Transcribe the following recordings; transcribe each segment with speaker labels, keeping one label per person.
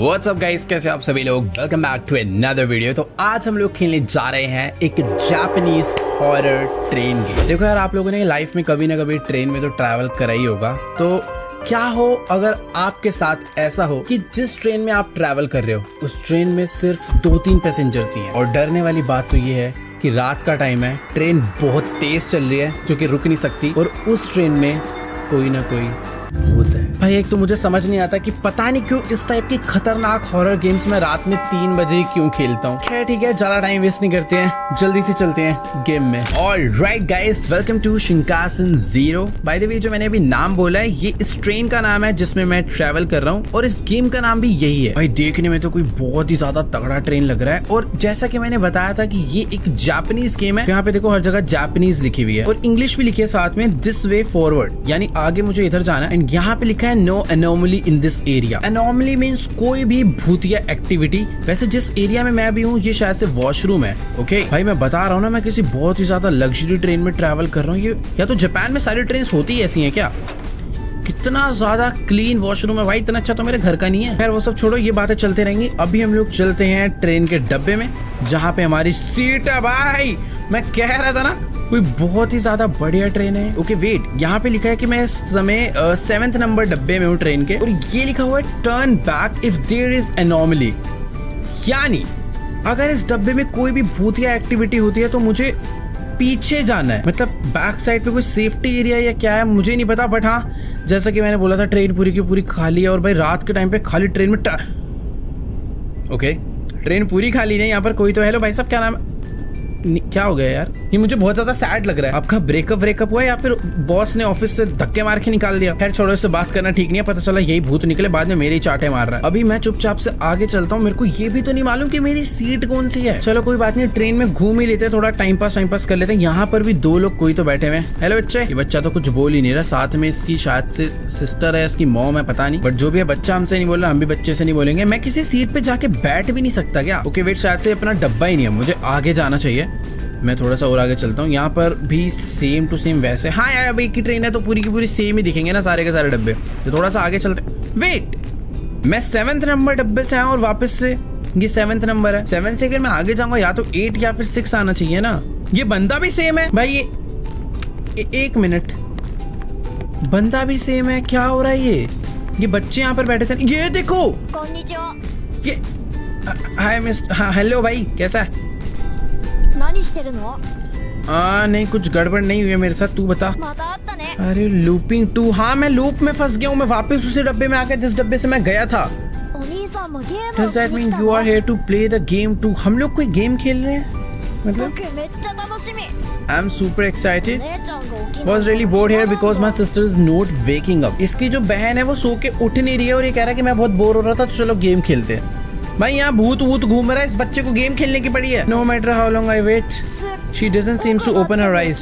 Speaker 1: What's up guys, कैसे आप सभी लोग। Welcome back to another video. तो आज हम लोग खेलने जा रहे हैं एक जापानीज हॉरर ट्रेन गेम। देखो यार, आप लोगों ने लाइफ में कभी ना कभी ट्रेन में तो ट्रैवल करा ही होगा। तो क्या हो अगर आपके साथ ऐसा हो कि जिस ट्रेन में आप ट्रैवल कर रहे हो उस ट्रेन में सिर्फ 2-3 पैसेंजर्स ही हैं। और डरने वाली बात तो ये है कि रात का टाइम है, ट्रेन बहुत तेज चल रही है जो कि रुक नहीं सकती, और उस ट्रेन में कोई ना कोई भूत है। भाई एक तो मुझे समझ नहीं आता कि पता नहीं क्यों इस टाइप की खतरनाक हॉरर गेम्स में रात में 3 बजे क्यों खेलता हूँ। खैर ठीक है, ज्यादा टाइम वेस्ट नहीं करते हैं, जल्दी से चलते हैं गेम में। Alright guys, welcome to Shinkansen zero. By the way, जो मैंने अभी नाम बोला है ये इस ट्रेन का नाम है जिसमें मैं ट्रैवल कर रहा हूँ, और इस गेम का नाम भी यही है। भाई देखने में तो कोई बहुत ही ज्यादा तगड़ा ट्रेन लग रहा है, और जैसा कि मैंने बताया था कि ये एक जापानीज गेम है। यहाँ पे देखो हर जगह जापानीज लिखी हुई है और इंग्लिश भी लिखी है साथ में, दिस वे फॉरवर्ड, यानी आगे मुझे इधर जाना है। यहाँ पे लिखा है no anomaly in this area. Anomaly means कोई भी भूतिया एक्टिविटी। वैसे जिस एरिया में मैं अभी हूँ ये शायद से वॉशरूम है। ओके भाई, मैं बता रहा हूँ ना, मैं किसी बहुत ही ज्यादा लग्जरी ट्रेन में ट्रैवल कर रहा हूँ। ये या तो जापान में सारी ट्रेन होती ऐसी हैं क्या? कितना ज्यादा क्लीन वॉशरूम है भाई, इतना अच्छा तो मेरे घर का नहीं है। खैर वो सब छोड़ो, ये बातें चलते रहेंगी। अभी हम लोग चलते हैं ट्रेन के डब्बे में जहाँ पे हमारी सीट है। भाई मैं कह रहा था ना, कोई बहुत ही ज्यादा बढ़िया ट्रेन है। ओके वेट, यहाँ पे लिखा है कि मैं इस समय 7th नंबर डब्बे में हूँ ट्रेन के, और ये लिखा हुआ है turn back if there is anomaly, यानी अगर इस डब्बे में कोई भी भूतिया एक्टिविटी होती है तो मुझे पीछे जाना है। मतलब बैक साइड पे कोई सेफ्टी एरिया या क्या है मुझे नहीं पता, बट हाँ जैसा कि मैंने बोला था ट्रेन पूरी की पूरी खाली है। और भाई रात के टाइम पे खाली ट्रेन में ओके ट्रेन पूरी खाली नहीं, यहाँ पर कोई तो। हेलो भाई साहब, क्या नाम है? क्या हो गया यार, ये मुझे बहुत ज्यादा सैड लग रहा है। आपका ब्रेकअप हुआ या फिर बॉस ने ऑफिस से धक्के मार के निकाल दिया? खैर छोड़ो, इससे बात करना ठीक नहीं है। पता चला यही भूत निकले, बाद में मेरे ही चाटे मार रहा है। अभी मैं चुपचाप से आगे चलता हूँ, मेरे को ये भी तो नहीं मालूम कि मेरी सीट कौन सी है। चलो कोई बात नहीं, ट्रेन में घूम ही लेते हैं, थोड़ा टाइम पास कर लेते हैं। यहाँ पर भी 2 लोग कोई तो बैठे हुए हैं। हेलो बच्चे। ये बच्चा तो कुछ बोल ही नहीं रहा, साथ में इसकी शायद से सिस्टर है, इसकी मॉम है, पता नहीं, बट जो भी है बच्चा हमसे नहीं बोल रहा, हम भी बच्चे से नहीं बोलेंगे। मैं किसी सीट पे जाके बैठ भी नहीं सकता क्या? ओके वेट, शायद से अपना डब्बा ही नहीं है, मुझे आगे जाना चाहिए। मैं थोड़ा सा और आगे चलता हूँ। यहाँ पर भी सेम टू सेम वैसे। हाँ यार, अब एक की ट्रेन है तो पूरी की पूरी सेम ही दिखेंगे ना सारे के सारे डब्बे। तो थोड़ा सा आगे चलते। वेट, मैं 7th नंबर डब्बे से आया और वापस से ये 7th नंबर है। 7 से अगर मैं आगे जाऊंगा या तो 8 या फिर 6 आना चाहिए ना। ये बंदा भी सेम है भाई। ये 1 मिनट, बंदा भी सेम है। क्या हो रहा है? ये बच्चे यहाँ पर बैठे थे। ये देखो, ये हाय मिस, हाँ हेलो भाई, कैसा है? नहीं कुछ गड़बड़ नहीं हुई है मेरे साथ, तू बता। अरे लूपिंग 2, हाँ मैं लूप में फंस गया हूँ। मैं वापस उसी डब्बे में आ गया जिस डब्बे से मैं गया था। Does that mean you are here to play the game too? हम लोग कोई गेम खेल रहे हैं मतलब? I'm super excited. Was really bored here because my sister is not waking up. इसकी जो बहन है वो सो के उठ नहीं रही है और ये कह रहा है कि मैं बहुत बोर हो रहा था तो चलो गेम खेलते हैं। भाई यहाँ भूत घूम रहा है, इस बच्चे को गेम खेलने की पड़ी है। No matter how long I wait, she doesn't seem to open her eyes.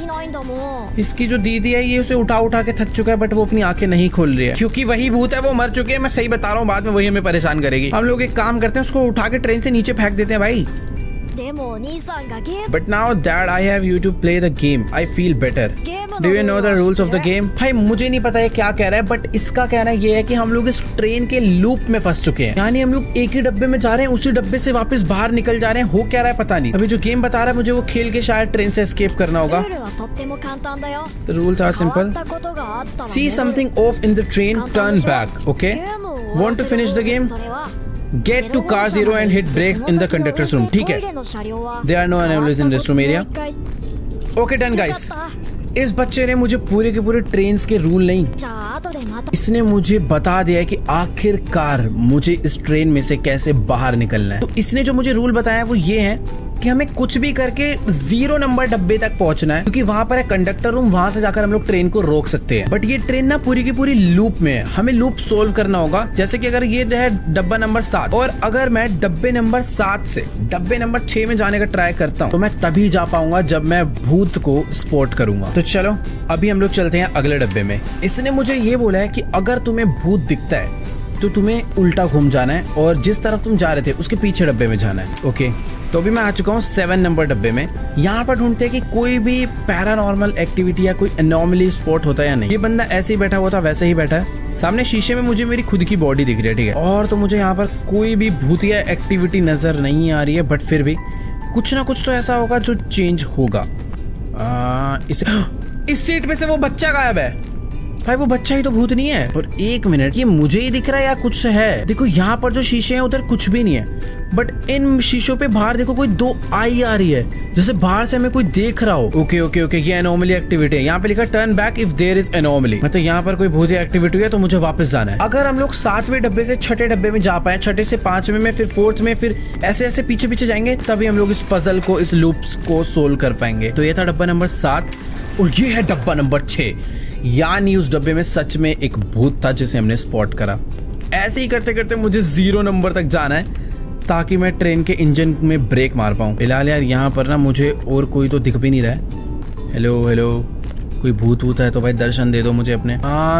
Speaker 1: इसकी जो दीदी है ये उसे उठा के थक चुका है, बट वो अपनी आंखें नहीं खोल रही है क्योंकि वही भूत है, वो मर चुके हैं। मैं सही बता रहा हूँ, बाद में वही हमें परेशान करेगी। हम लोग एक काम करते हैं, उसको उठा के ट्रेन से नीचे फेंक देते हैं भाई। But now that I have you to play the game, I feel better. Do you know the rules of the game? भाई मुझे नहीं पता है क्या कह रहा है, बट इसका कहना ये है कि हम लोग इस ट्रेन के लूप में फंस चुके हैं। यानी हम लोग एक ही डब्बे में जा रहे हैं, उसी डब्बे से वापस बाहर निकल जा रहे हैं। हो क्या रहा है पता नहीं। अभी जो गेम बता रहा है मुझे वो खेल के शायद ट्रेन से एस्केप करना होगा। The rules are simple. See something off in the train, turn back. Okay? Want to finish the game? Get to car 0 and hit brakes in the conductor's room. ठीक है? There are no anomalies in this room area. Okay done guys. इस बच्चे ने मुझे पूरे के पूरे train के रूल नहीं, इसने मुझे बता दिया है कि आखिरकार मुझे इस ट्रेन में से कैसे बाहर निकलना है। तो इसने जो मुझे रूल बताया वो ये है कि हमें कुछ भी करके 0 नंबर डब्बे तक पहुंचना है, क्योंकि वहां पर है कंडक्टर रूम, वहां से जाकर हम लोग ट्रेन को रोक सकते हैं। बट ये ट्रेन ना पूरी की पूरी लूप में है, हमें लूप सोल्व करना होगा। जैसे कि अगर ये है डब्बा नंबर 7 और अगर मैं डब्बे नंबर 7 से डब्बे नंबर 6 में जाने का ट्राई करता हूँ तो मैं तभी जा पाऊंगा जब मैं भूत को स्पॉट करूंगा। तो चलो अभी हम लोग चलते हैं अगले डब्बे में। इसने मुझे ये बोला है कि अगर तुम्हें भूत दिखता है तो तुम्हें उल्टा घूम जाना है और जिस तरफ तुम जा रहे थे उसके पीछे डब्बे में जाना है। ओके, तो अभी मैं आ चुका हूँ 7 नंबर डब्बे में। यहाँ पर ढूंढते हैं कि कोई भी पैरानॉर्मल एक्टिविटी या कोई एनॉमली स्पॉट होता है या नहीं। ये बंदा ऐसे ही बैठा हुआ था, वैसे ही बैठा है। सामने शीशे में मुझे मेरी खुद की बॉडी दिख रही है, ठीक है। और तो मुझे यहाँ पर कोई भी भूतिया एक्टिविटी नजर नहीं आ रही है, बट फिर भी कुछ ना कुछ तो ऐसा होगा जो चेंज होगा। इस सीट पे से वो बच्चा गायब है। भाई वो बच्चा ही तो भूत नहीं है। और एक मिनट, ये मुझे ही दिख रहा है या कुछ है? देखो यहाँ पर जो शीशे हैं उधर कुछ भी नहीं है, बट इन शीशों पे बाहर देखो कोई 2 आई आ रही है, जैसे बाहर से हमें कोई देख रहा हो। ओके ओके ओके, ये एनोमली एक्टिविटी है। यहाँ पे लिखा turn back if there is anomaly, मतलब यहाँ पर कोई भूतिया एक्टिविटी है तो मुझे वापस जाना है। अगर हम लोग 7वें डब्बे से 6ठे डब्बे में जा पाए, 6ठे से 5वें में, फिर 4th में, फिर ऐसे ऐसे पीछे पीछे जाएंगे, तभी हम लोग इस पजल को, इस लूप्स को सोल्व कर पाएंगे। तो ये था डब्बा नंबर 7 और ये है डब्बा नंबर 6। यानी उस डब्बे में सच में एक भूत था जिसे हमने स्पॉट करा। ऐसे ही करते करते मुझे 0 नंबर तक जाना है ताकि मैं ट्रेन के इंजन में ब्रेक मार पाऊँ। फिलहाल यार यहाँ पर ना मुझे और कोई तो दिख भी नहीं रहा है। हेलो हेलो, कोई भूत है तो भाई दर्शन दे दो मुझे अपने।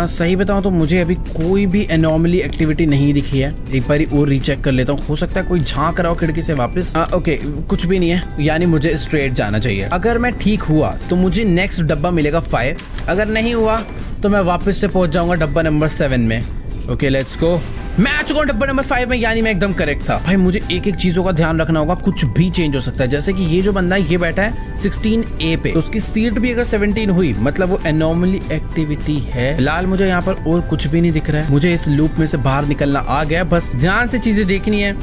Speaker 1: सही बताऊँ तो मुझे अभी कोई भी एनॉमली एक्टिविटी नहीं दिखी है। एक बार और रीचेक कर लेता हूँ, हो सकता है कोई झांक रहा हो खिड़की से वापस। ओके, कुछ भी नहीं है, यानी मुझे स्ट्रेट जाना चाहिए। अगर मैं ठीक हुआ तो मुझे नेक्स्ट डब्बा मिलेगा 5, अगर नहीं हुआ तो मैं वापस से पहुंच जाऊंगा डब्बा नंबर 7 में। Okay let's go. मैं आ चुका हूँ डब्बा नंबर 5 में, यानी मैं एकदम करेक्ट था। भाई मुझे एक एक चीजों का ध्यान रखना होगा, कुछ भी चेंज हो सकता है। जैसे कि ये जो बंदा है ये बैठा है 16A पे, तो उसकी सीट भी अगर 17 हुई मतलब वो एनॉमली एक्टिविटी है। फिलहाल मुझे यहाँ पर और कुछ भी नहीं दिख रहा है। मुझे इस लूप में से बाहर निकलना आ गया, बस ध्यान से चीजें देखनी है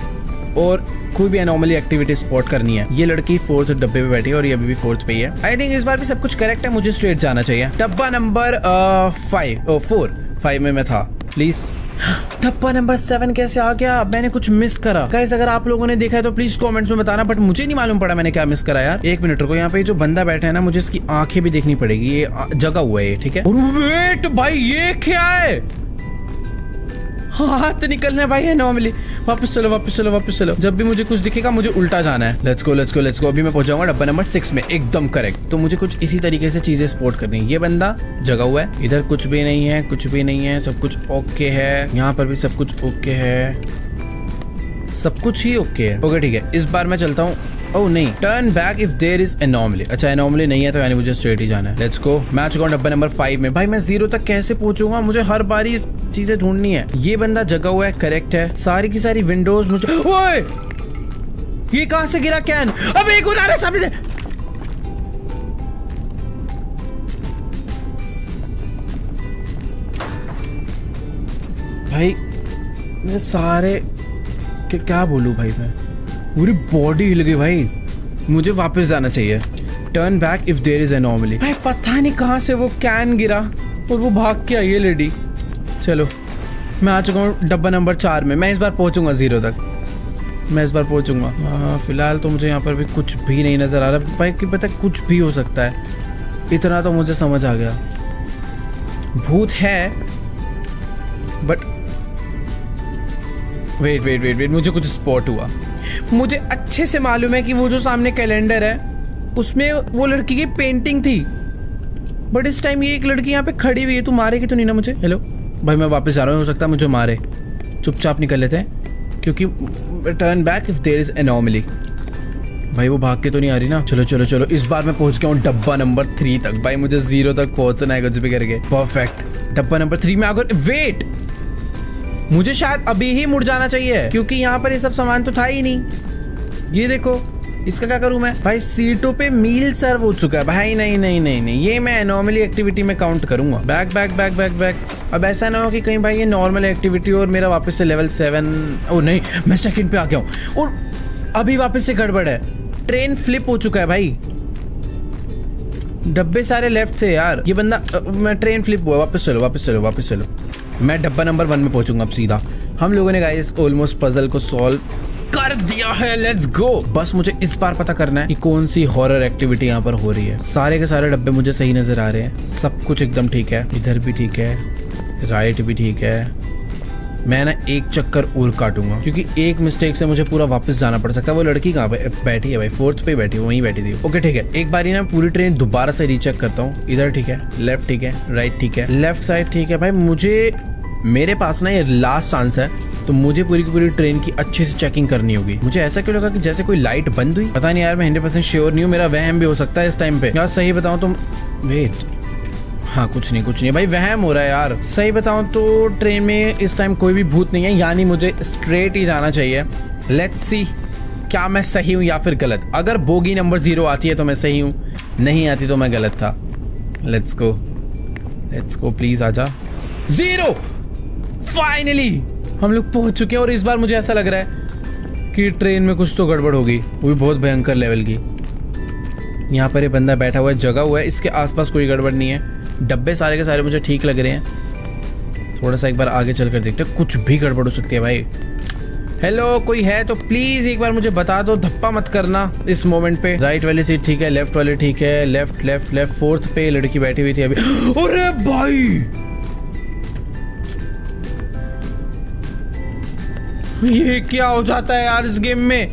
Speaker 1: और कोई भी एनॉमली एक्टिविटी स्पॉट करनी है। ये लड़की 4th डब्बे पे बैठी है और ये अभी भी 4th पे ही है। आई थिंक इस बार भी सब कुछ करेक्ट है, मुझे स्ट्रेट जाना चाहिए। डब्बा नंबर 4 में मैं था। प्लीज डब्बा नंबर 7 कैसे आ गया? मैंने कुछ मिस करा। गाइस अगर आप लोगों ने देखा है तो प्लीज कमेंट्स में बताना, बट मुझे नहीं मालूम पड़ा मैंने क्या मिस करा यार। एक मिनट रुको, यहाँ पे जो बंदा बैठा है ना, मुझे इसकी आंखें भी देखनी पड़ेगी। ये जगा हुआ है, ठीक है। वेट भाई, ये क्या है? हाथ निकलना है भाई एनॉमली। वापस चलो वापस चलो वापस चलो। जब भी मुझे कुछ दिखेगा मुझे उल्टा जाना है। Let's go let's go let's go. अभी मैं पहुंचाऊंगा डब्बा नंबर 6 में, एकदम करेक्ट। तो मुझे कुछ इसी तरीके से चीजें स्पॉट करनी है। ये बंदा जगा हुआ है, इधर कुछ भी नहीं है, कुछ भी नहीं है, सब कुछ ओके है। यहाँ पर भी सब कुछ ओके है, सब कुछ ही ओके है। ओके ठीक है, इस बार मैं चलता हूँ। ओह नहीं, turn back if there is anomaly. अच्छा एनॉमली नहीं है तो यानी मुझे स्ट्रेट ही जाना है। Let's go. मैं आ चुका हूं डब्बा नंबर 5 में। भाई मैं 0 तक कैसे पहुंचूंगा? मुझे हर बारी चीजें ढूंढनी है। ये बंदा जगा हुआ है, करेक्ट है। सारी की सारी विंडोज मुझे। ओए ये कहां से गिरा कैन? अब एक और आ रहा है सामने से। भाई मेरे सारे क्या बोलूं भाई, मैं पूरी बॉडी हिल गई भाई। मुझे वापस जाना चाहिए। Turn back if there is anomaly. भाई पता नहीं कहां से वो कैन गिरा और वो भाग के आई है लेडी। चलो मैं आ चुका हूँ डब्बा नंबर 4 में। मैं इस बार पहुंचूंगा 0 तक, मैं इस बार पहुंचूंगा। फिलहाल तो मुझे यहाँ पर भी कुछ भी नहीं नजर आ रहा। भाई कि पता कुछ भी हो सकता है, इतना तो मुझे समझ आ गया। भूत है but wait wait wait wait, मुझे कुछ स्पॉट हुआ। मुझे अच्छे से मालूम है कि वो जो सामने कैलेंडर है उसमें वो लड़की की पेंटिंग थी, बट इस टाइम ये एक लड़की यहाँ पे खड़ी हुई है। तू मारेगी तो नहीं ना मुझे? हेलो भाई मैं वापस जा रहा हूँ, हो सकता है मुझे मारे। चुपचाप निकल लेते हैं क्योंकि turn back if there is anomaly. भाई वो भाग के तो नहीं आ रही ना? चलो चलो चलो, इस बार मैं पहुंच गया हूँ डब्बा नंबर 3 तक। भाई मुझे 0 तक पहुंचना है कुछ भी करके। परफेक्ट, डब्बा नंबर 3 में आकर। वेट, मुझे शायद अभी ही मुड़ जाना चाहिए क्योंकि यहाँ पर ये सब सामान तो था ही नहीं। ये देखो, इसका क्या करूं मैं? भाई सीटों पे मील सर्व हो चुका है। भाई नहीं नहीं नहीं नहीं, ये मैं एनॉमली एक्टिविटी में काउंट करूंगा। Back back back back back. अब ऐसा ना हो कि कहीं भाई ये नॉर्मल एक्टिविटी और मेरा वापस से लेवल 7। ओ नहीं, मैं सेकंड पे आ गया हूँ और अभी वापस से गड़बड़ है। ट्रेन फ्लिप हो चुका है भाई, डब्बे सारे लेफ्ट थे यार। ये बंदा मैं ट्रेन फ्लिप हुआ। वापस चलो वापस चलो वापस चलो। मैं डब्बा नंबर 1 में पहुंचूंगा अब सीधा। हम लोगों ने गाइस ऑलमोस्ट पजल को सॉल्व कर दिया है। लेट्स गो। बस मुझे इस बार पता करना है कि कौन सी हॉरर एक्टिविटी यहाँ पर हो रही है। सारे के सारे डब्बे मुझे सही नजर आ रहे हैं, सब कुछ एकदम ठीक है। इधर भी ठीक है, राइट भी ठीक है। मैं ना एक चक्कर और काटूंगा क्योंकि एक मिस्टेक से मुझे पूरा वापस जाना पड़ सकता है। वो लड़की कहाँ पे बैठी है भाई? 4th पे बैठी, वहीं बैठी थी। ओके ठीक है, एक बारी ना पूरी ट्रेन दोबारा से रीचेक करता हूँ। इधर ठीक है, लेफ्ट ठीक है, राइट ठीक है, लेफ्ट साइड ठीक है। भाई मुझे मेरे पास ना ये लास्ट चांस है, तो मुझे पूरी की पूरी ट्रेन की अच्छे से चेकिंग करनी होगी। मुझे ऐसा क्यों लगा कि जैसे कोई लाइट बंद हुई, पता नहीं यार, मैं 100% श्योर नहीं हूँ, मेरा वहम भी हो सकता है इस टाइम पे। यार सही बताऊँ तो वेट, हाँ कुछ नहीं भाई, वहम हो रहा है यार। सही बताऊँ तो ट्रेन में इस टाइम कोई भी भूत नहीं है, यानी मुझे स्ट्रेट ही जाना चाहिए। लेट्स सी क्या मैं सही हूँ या फिर गलत। अगर बोगी नंबर 0 आती है तो मैं सही हूँ, नहीं आती तो मैं गलत था। लेट्स गो प्लीज आजा। 0 फाइनली हम लोग पहुंच चुके हैं। और इस बार मुझे ऐसा लग रहा है कि ट्रेन में कुछ तो गड़बड़ होगी, वो भी बहुत भयंकर लेवल की। यहाँ पर ये बंदा बैठा हुआ है, जगा हुआ है, इसके आसपास कोई गड़बड़ नहीं है। डब्बे सारे के सारे मुझे ठीक लग रहे हैं। थोड़ा सा एक बार आगे चलकर देखते हैं, कुछ भी गड़बड़ हो सकती है भाई। हेलो, कोई है तो प्लीज एक बार मुझे बता दो, धप्पा मत करना इस मोमेंट पे। राइट वाली सीट ठीक है, लेफ्ट वाली ठीक है, लेफ्ट लेफ्ट लेफ्ट। 4th पे लड़की बैठी हुई थी अभी। अरे भाई ये क्या हो जाता है यार इस गेम में।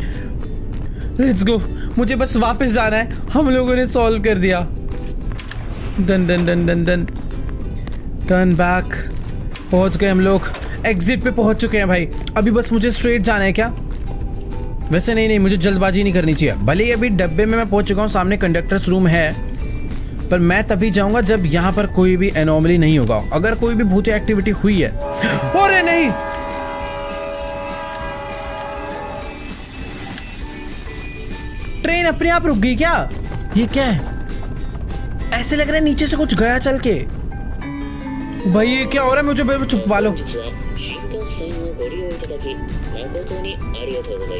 Speaker 1: लेट्स गो, मुझे बस वापस जाना है। हम लोगों ने सॉल्व कर दिया। Done done done done done, turn back. पहुंच गए हम लोग, एग्जिट पे पहुंच चुके हैं भाई। अभी बस मुझे स्ट्रेट जाना है क्या? वैसे नहीं, मुझे जल्दबाजी नहीं करनी चाहिए। भले ही अभी डब्बे में मैं पहुंच चुका हूँ, सामने कंडक्टर्स रूम है, पर मैं तभी जाऊंगा जब यहाँ पर कोई भी एनोमली नहीं होगा। अगर कोई भी भूत एक्टिविटी हुई है। अरे नहीं, ट्रेन अपने आप रुक गई क्या? ये क्या है? ऐसे लग रहा है नीचे से कुछ गया चल के। भाई ये क्या हो रहा है? मुझे छुपा लो।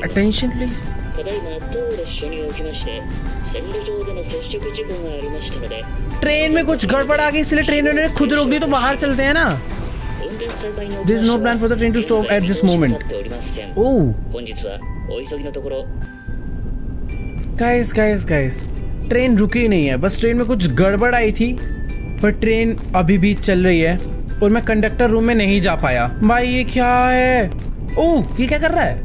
Speaker 1: Attention please. ट्रेन में कुछ गड़बड़ आ गई, इसलिए ट्रेन ने खुद रोक दी। तो बाहर चलते हैं ना। There is no plan for the train to stop at this moment. Oh. Guys, train रुकी नहीं है, बस ट्रेन में कुछ गड़बड़ आई थी, पर ट्रेन अभी भी चल रही है और मैं कंडक्टर रूम में नहीं जा पाया। भाई ये क्या है? ओह, ये क्या कर रहा है?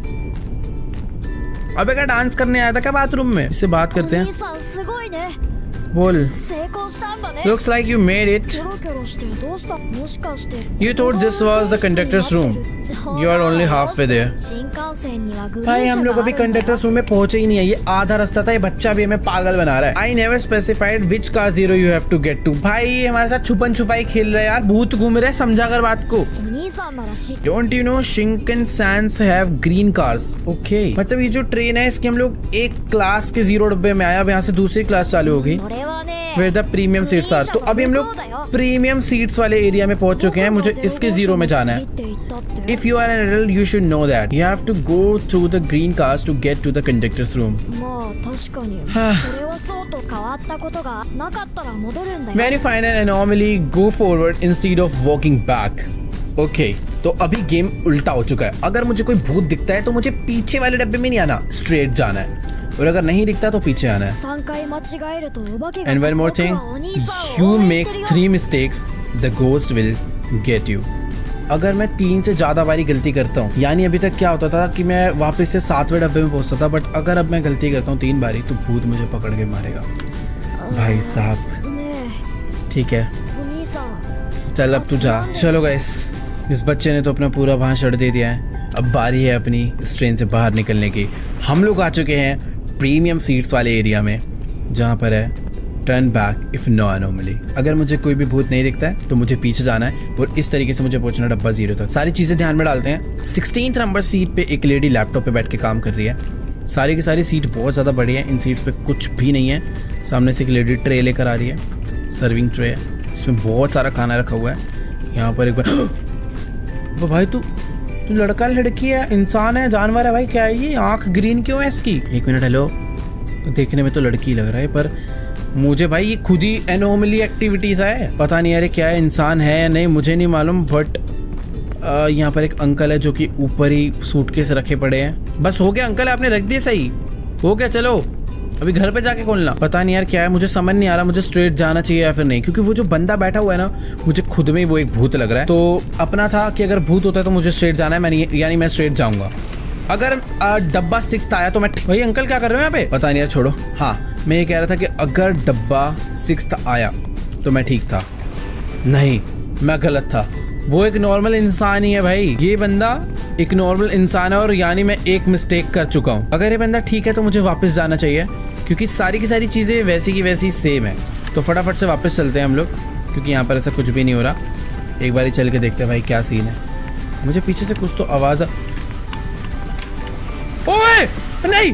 Speaker 1: अबे क्या डांस करने आया था क्या बाथरूम में? इससे बात करते हैं। बोल। Looks like you made it. You thought this was the conductor's room. You are only halfway there. भाई हम लोग अभी कंडक्टर्स रूम में पहुंचे ही नहीं है, ये आधा रास्ता था। ये बच्चा भी हमें पागल बना रहा है। I never specified which car 0 you have to get to. भाई ये हमारे साथ छुपन छुपाई खेल रहा है यार, भूत घूम रहे हैं, समझा कर बात को। Don't you know Shinkansen have green cars? Okay. मतलब ये जो ट्रेन है इसके हम लोग एक क्लास के 0 डब्बे में आया, अब यहाँ से दूसरी क्लास चालू होगी। Where the premium seats are. तो अभी हम लोग प्रीमियम सीट्स वाले एरिया में पहुंच चुके हैं। मुझे इसके 0 में जाना है। If you are an adult, you should know that. You have to go through the green cars to get to the conductor's room. When you find an anomaly, go forward instead of walking back. Okay. तो अभी game उल्टा हो चुका है। अगर मुझे कोई भूत दिखता है तो मुझे पीछे वाले डब्बे में नहीं आना, स्ट्रेट जाना है, और अगर नहीं दिखता तो पीछे आना है। And one more thing, you make 3 mistakes, the ghost will get you. अगर मैं 3 से ज्यादा बारी गलती करता हूँ, यानी अभी तक क्या होता था कि मैं वापस से 7वें डब्बे में पहुंचता था, बट अगर अब मैं गलती करता हूँ 3 बारी तो भूत मुझे पकड़ के मारेगा। भाई साहब ठीक है, चल अब तू जा। चलो गाइस, इस बच्चे ने तो अपना पूरा भाषण दे दिया है, अब बारी है अपनी इस ट्रेन से बाहर निकलने की। हम लोग आ चुके हैं प्रीमियम सीट्स वाले एरिया में, जहाँ पर है turn back if no anomaly. अगर मुझे कोई भी भूत नहीं दिखता है तो मुझे पीछे जाना है और इस तरीके से मुझे पहुंचना डब्बा 0 तक। सारी चीज़ें ध्यान में डालते हैं। 16th नंबर सीट पे एक लेडी लैपटॉप पे बैठ के काम कर रही है। सारी की सारी सीट बहुत ज़्यादा बड़ी है, इन सीट्स पे कुछ भी नहीं है। सामने से एक लेडी ट्रे लेकर आ रही है, सर्विंग ट्रे है, इसमें बहुत सारा खाना रखा हुआ है। यहाँ पर एक बार भाई तू लड़का लड़की है, इंसान है, जानवर है भाई? क्या है ये? आंख ग्रीन क्यों है इसकी? 1 मिनट। हेलो, देखने में तो लड़की लग रहा है, पर मुझे भाई ये खुद ही एनोमली एक्टिविटीज है। पता नहीं यार क्या है, इंसान है या नहीं मुझे नहीं मालूम, बट यहाँ पर एक अंकल है जो कि ऊपर ही सूटकेस रखे पड़े हैं। बस हो गया अंकल, आपने रख दिए सही हो गया। चलो अभी घर पे जाके खोलना। पता नहीं यार क्या है, मुझे समझ नहीं आ रहा मुझे स्ट्रेट जाना चाहिए या फिर नहीं, क्योंकि वो जो बंदा बैठा हुआ है ना, मुझे खुद में ही वो एक भूत लग रहा है। तो अपना था कि अगर भूत होता है तो मुझे स्ट्रेट जाना है, यानी मैं स्ट्रेट जाऊंगा। अगर डब्बा 6th आया तो मैं भाई अंकल क्या कर रहे हो यहाँ पे? पता नहीं यार, छोड़ो। हाँ, मैं ये कह रहा था कि अगर डब्बा 6th आया तो मैं ठीक था। नहीं, मैं गलत था। वो एक नॉर्मल इंसान ही है भाई, ये बंदा एक नॉर्मल इंसान है और यानी मैं एक मिस्टेक कर चुका हूँ। अगर ये बंदा ठीक है तो मुझे वापस जाना चाहिए क्योंकि सारी की सारी चीज़ें वैसी की वैसी सेम है। तो फटाफट से वापस चलते हैं हम लोग क्योंकि यहाँ पर ऐसा कुछ भी नहीं हो रहा। एक बार ही चल के देखते हैं भाई क्या सीन है। मुझे पीछे से कुछ तो आवाज़ ओए नहीं,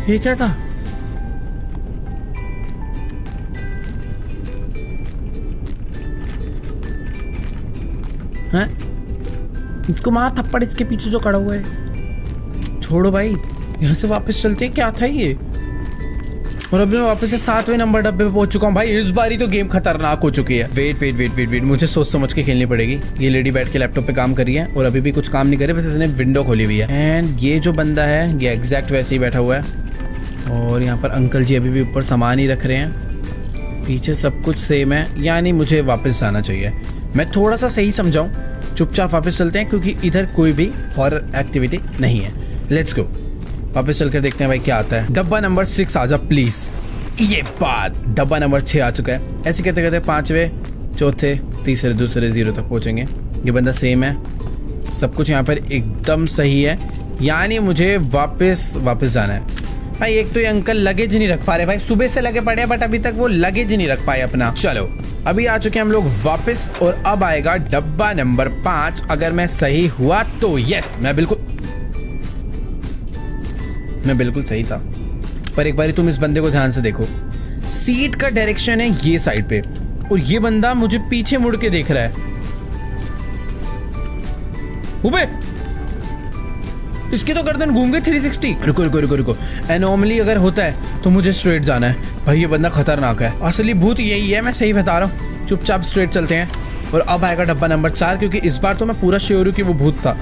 Speaker 1: ये क्या था? हैं? इसको मार थप्पड़, इसके पीछे जो खड़ा हुआ है। छोड़ो भाई, यहाँ से वापस चलते हैं। क्या था ये? और अभी मैं वापस से 7वें नंबर डब्बे पे पहुंच चुका हूँ भाई। इस बारी तो गेम खतरनाक हो चुकी है। वेट, मुझे सोच समझ के खेलनी पड़ेगी। ये लेडी बैठ के लैपटॉप पे काम कर रही है और अभी भी कुछ काम नहीं करे, बस इसने विंडो खोली हुई है। एंड ये जो बंदा है ये एग्जैक्ट वैसे ही बैठा हुआ है और यहाँ पर अंकल जी अभी भी ऊपर सामान ही रख रहे हैं। पीछे सब कुछ सेम है, यानी मुझे वापस जाना चाहिए। मैं थोड़ा सा सही समझाऊँ, चुपचाप वापस चलते हैं क्योंकि इधर कोई भी हॉरर एक्टिविटी नहीं है। लेट्स गो, वापस चल कर देखते हैं भाई क्या आता है। डब्बा नंबर 6 आ जा प्लीज। ये बात, डब्बा नंबर 6 आ चुका है। ऐसे कहते कहते 5वें, चौथे, तीसरे, दूसरे 0 तक पहुंचेंगे। ये बंदा सेम है, सब कुछ यहाँ पर एकदम सही है, यानी मुझे वापस जाना है भाई। एक तो ये अंकल लगेज नहीं रख पा रहे भाई, सुबह से लगे पड़े हैं बट अभी तक वो लगेज नहीं रख पाए अपना। चलो अभी आ चुके हैं हम लोग वापस और अब आएगा डब्बा नंबर 5। अगर मैं सही हुआ तो यस, मैं बिल्कुल सही था। पर एक बारी तुम इस बंदे को ध्यान से देखो, सीट का डायरेक्शन है ये साइड पे और ये बंदा मुझे पीछे मुड़ के देख रहा है। उबे, इसकी तो गर्दन घूम गई 360। रुको। एनोमली अगर होता है तो मुझे स्ट्रेट जाना है भाई। ये बंदा खतरनाक है, असली भूत यही है, मैं सही बता रहा हूँ। चुपचाप स्ट्रेट चलते हैं और अब आएगा डब्बा नंबर 4 क्योंकि इस बार तो मैं पूरा श्योर हूँ कि वो भूत था।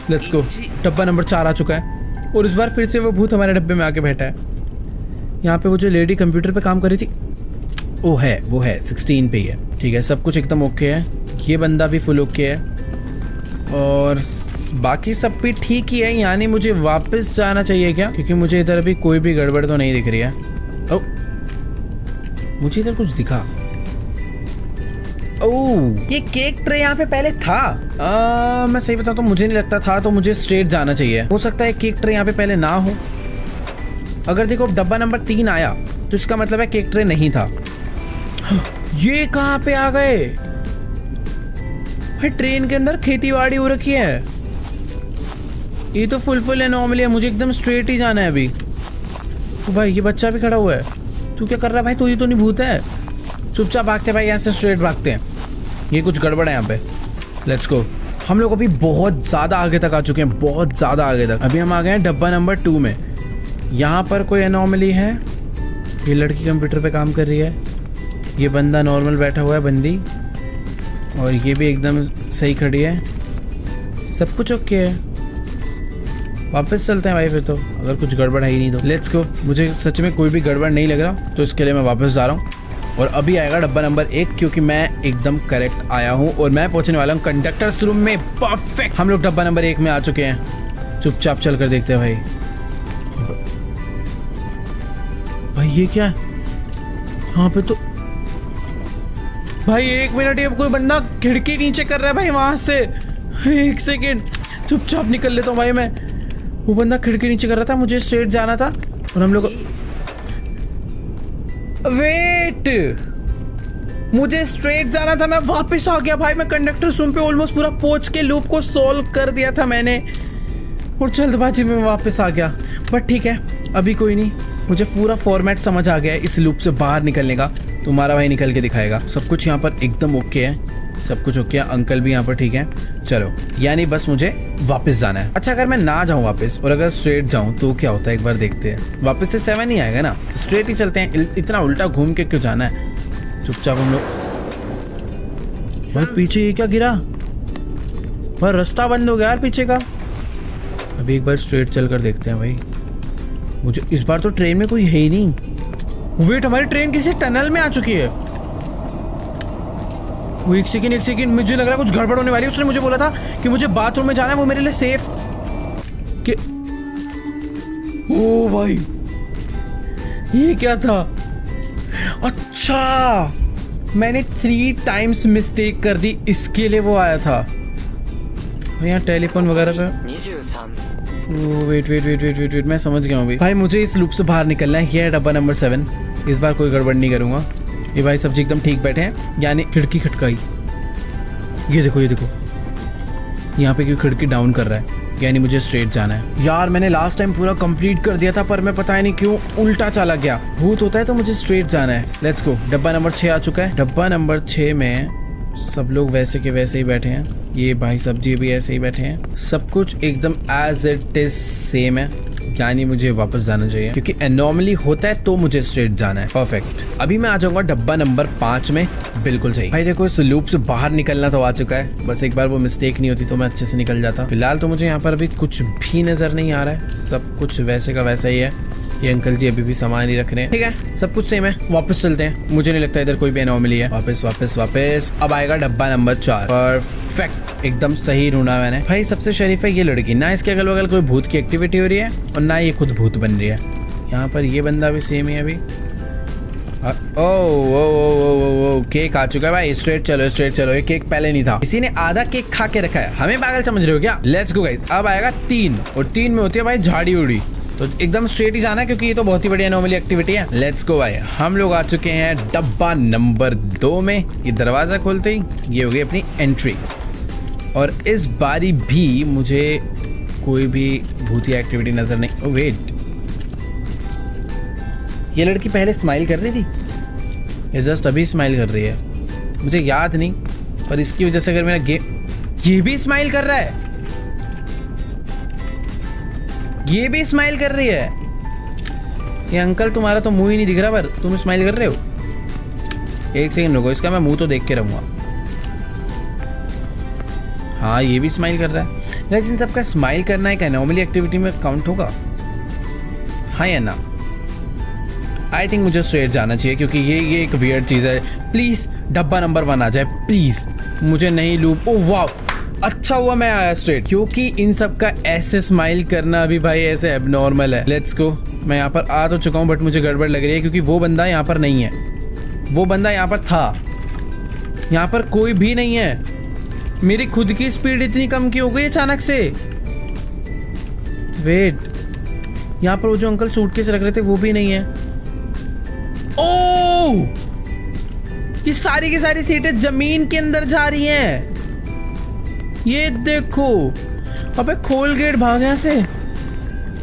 Speaker 1: लेट्स गो, डब्बा नंबर 4 आ चुका है और इस बार फिर से वो भूत हमारे डब्बे में आके बैठा है। यहाँ पे वो जो लेडी कंप्यूटर पे काम कर रही थी वो है 16 पे ही है। ठीक है, सब कुछ एकदम ओके है। ये बंदा भी फुल ओके है और बाकी सब भी ठीक ही है, यानी मुझे वापस जाना चाहिए क्या? क्योंकि मुझे इधर अभी कोई भी गड़बड़ तो नहीं दिख रही है। ओह, मुझे इधर कुछ दिखा। ओह, ये केक ट्रे यहाँ पे पहले था। मैं सही बताऊँ तो मुझे नहीं लगता था, तो मुझे स्ट्रेट जाना चाहिए। हो सकता है केक ट्रे यहाँ पे पहले ना हो। अगर देखो डब्बा नंबर 3 आया तो इसका मतलब है केक ट्रे नहीं था। ये कहाँ पे आ गए भाई? ट्रेन के अंदर खेतीबाड़ी हो रखी है। ये तो फुल एनोमली है, मुझे एकदम स्ट्रेट ही जाना है अभी। तो भाई ये बच्चा भी खड़ा हुआ है, तू क्या कर रहा है भाई? तू ही तो नहीं भूत है। चुपचाप भागते भाई, यहाँ से स्ट्रेट भागते हैं। ये कुछ गड़बड़ है यहाँ पे। Let's go. हम लोग अभी बहुत ज़्यादा आगे तक आ चुके हैं, बहुत ज़्यादा आगे तक। अभी हम आ गए हैं डब्बा नंबर 2 में। यहाँ पर कोई एनोमली है। ये लड़की कंप्यूटर पे काम कर रही है, ये बंदा नॉर्मल बैठा हुआ है, बंदी, और ये भी एकदम सही खड़ी है। सब कुछ ओके है। वापस चलते हैं भाई फिर तो, अगर कुछ गड़बड़ है ही नहीं तो। Let's go. मुझे सच में कोई भी गड़बड़ नहीं लग रहा, तो इसके लिए मैं वापस जा रहा हूँ। और अभी आएगा डब्बा नंबर 1 क्योंकि मैं एकदम करेक्ट आया हूँ और मैं पहुँचने वाला हूँ कंडक्टर्स रूम में। परफेक्ट। हम लोग डब्बा नंबर 1 में आ चुके हैं। चुपचाप चल कर देखते हैं भाई। भाई ये क्या है यहाँ पे? तो भाई 1 मिनट, ये कोई बंदा खिड़की नीचे कर रहा है भाई वहां से। 1 सेकेंड, चुपचाप निकल लेता हूँ भाई मैं। वो बंदा खिड़की नीचे कर रहा था, मुझे स्ट्रेट जाना था और हम लोग वेट, मुझे स्ट्रेट जाना था, मैं वापस आ गया भाई। मैं कंडक्टर रूम पे ऑलमोस्ट पूरा पहुंच के लूप को सॉल्व कर दिया था मैंने और जल्दबाजी में वापस आ गया। बट ठीक है, अभी कोई नहीं, मुझे पूरा फॉर्मेट समझ आ गया है इस लूप से बाहर निकलने का। तुम्हारा भाई निकल के दिखाएगा। सब कुछ यहाँ पर एकदम ओके है, सब कुछ ओके है। अंकल भी यहाँ पर ठीक है। चलो, यानी बस मुझे वापस जाना है। अच्छा, अगर मैं ना जाऊँ वापस और अगर स्ट्रेट जाऊँ तो क्या होता है, एक बार देखते हैं। वापस से 7 ही आएगा ना, तो स्ट्रेट ही चलते हैं। इतना उल्टा घूम के क्यों जाना है? चुपचाप हम लोग। भाई पीछे ये क्या गिरा? भाई रास्ता बंद हो गया यार पीछे का। अभी एक बार स्ट्रेट चल कर देखते हैं भाई। मुझे इस बार तो ट्रेन में कोई है ही नहीं। वेट, हमारी ट्रेन किसी टनल में आ चुकी है। वो एक सेकंड, मुझे लग रहा है कुछ गड़बड़ होने वाली है। उसने मुझे बोला था कि मुझे बाथरूम में जाना है, वो मेरे लिए सेफ कि... ओ भाई, ये क्या था? अच्छा, मैंने 3 टाइम्स मिस्टेक कर दी, इसके लिए वो आया था। यहाँ टेलीफोन वगैरह का। Wait wait wait wait wait wait, मैं समझ गया हूँ भाई। भाई मुझे इस लूप से बाहर निकलना है। ये है डब्बा नंबर 7। इस बार कोई गड़बड़ नहीं करूंगा। ये भाई सब्जी एकदम ठीक बैठे हैं, यानी खिड़की खटकाई। ये देखो यहाँ पे क्यों खिड़की डाउन कर रहा है, यानी मुझे स्ट्रेट जाना है। यार मैंने लास्ट टाइम पूरा कंप्लीट कर दिया था, पर मैं पता नहीं क्यों उल्टा चला गया। भूत होता है तो मुझे स्ट्रेट जाना है। लेट्स गो। डब्बा नंबर 6 आ चुका है। डब्बा नंबर 6 में सब लोग वैसे के वैसे ही बैठे हैं। ये भाई सब्जी भी ऐसे ही बैठे हैं। सब कुछ एकदम एज इट इज सेम है, यानी मुझे वापस जाना चाहिए, क्योंकि एनॉमली होता है तो मुझे स्ट्रेट जाना है। परफेक्ट। अभी मैं आ जाऊंगा डब्बा नंबर 5 में। बिल्कुल सही भाई। देखो इस लूप से बाहर निकलना तो आ चुका है, बस एक बार वो मिस्टेक नहीं होती तो मैं अच्छे से निकल जाता। फिलहाल तो मुझे यहाँ पर अभी कुछ भी नजर नहीं आ रहा है, सब कुछ वैसे का वैसा ही है। ये अंकल जी अभी भी सामान ही रख रहे हैं। ठीक है, सब कुछ सेम है। वापस चलते हैं। मुझे नहीं लगता इधर कोई भी एनॉमली है। वापस वापस वापस। अब आएगा डब्बा नंबर 4। परफेक्ट, एकदम सही ढूंढा मैंने। भाई सबसे शरीफ है ये लड़की, ना इसके अगल बगल कोई भूत की एक्टिविटी हो रही है और ना ये खुद भूत बन रही है। यहाँ पर ये बंदा भी सेम ही है अभी। ओ केक आ चुका है भाई। स्ट्रेट चलो स्ट्रेट चलो। ये केक पहले नहीं था, किसी ने आधा केक खा के रखा है। हमें पागल समझ रहे हो क्या? Let's go guys. अब आएगा 3 और 3 में होती है भाई झाड़ी उड़ी, तो एकदम स्ट्रेट ही जाना है, क्योंकि ये तो बहुत ही बढ़िया नॉर्मली एक्टिविटी है। लेट्स गो भाई। हम लोग आ चुके हैं डब्बा नंबर 2 में। ये दरवाजा खोलते ही ये हो गई अपनी एंट्री, और इस बारी भी मुझे कोई भी भूतिया एक्टिविटी नजर नहीं। ओ वेट, ये लड़की पहले स्माइल कर रही थी, ये जस्ट अभी स्माइल कर रही है। मुझे याद नहीं, पर इसकी वजह से अगर मेरा गेम, ये भी स्माइल कर रहा है, ये भी स्माइल कर रही है। ये अंकल तुम्हारा तो मुंह ही नहीं दिख रहा, पर तुम स्माइल कर रहे हो। एक सेकंड रुको, इसका मैं मुंह तो देख के रहूंगा। हाँ ये भी स्माइल कर रहा है। गाइस इन सबका स्माइल करना एक एनॉमली एक्टिविटी में काउंट होगा, हाँ या ना? आई थिंक मुझे स्ट्रेट जाना चाहिए, क्योंकि ये एक वियर्ड चीज है। प्लीज डब्बा नंबर 1 आ जाए प्लीज, मुझे नहीं लूप। ओ वाओ, अच्छा हुआ मैं आया स्ट्रेट, क्योंकि इन सब का ऐसे स्माइल करना भी भाई ऐसे एबनॉर्मल है। Let's go. मैं यहाँ पर आ तो चुका हूँ, बट मुझे गड़बड़ लग रही है, क्योंकि वो बंदा यहाँ पर नहीं है। वो बंदा यहाँ पर था, यहाँ पर कोई भी नहीं है। मेरी खुद की स्पीड इतनी कम क्यों हो गई अचानक से? वेट, यहाँ पर वो जो अंकल सूटकेस रख रहे थे वो भी नहीं है। ओह, ये सारी की सारी सीटें जमीन के अंदर जा रही हैं। ये देखो, अबे खोल गेट, भाग यहाँ से।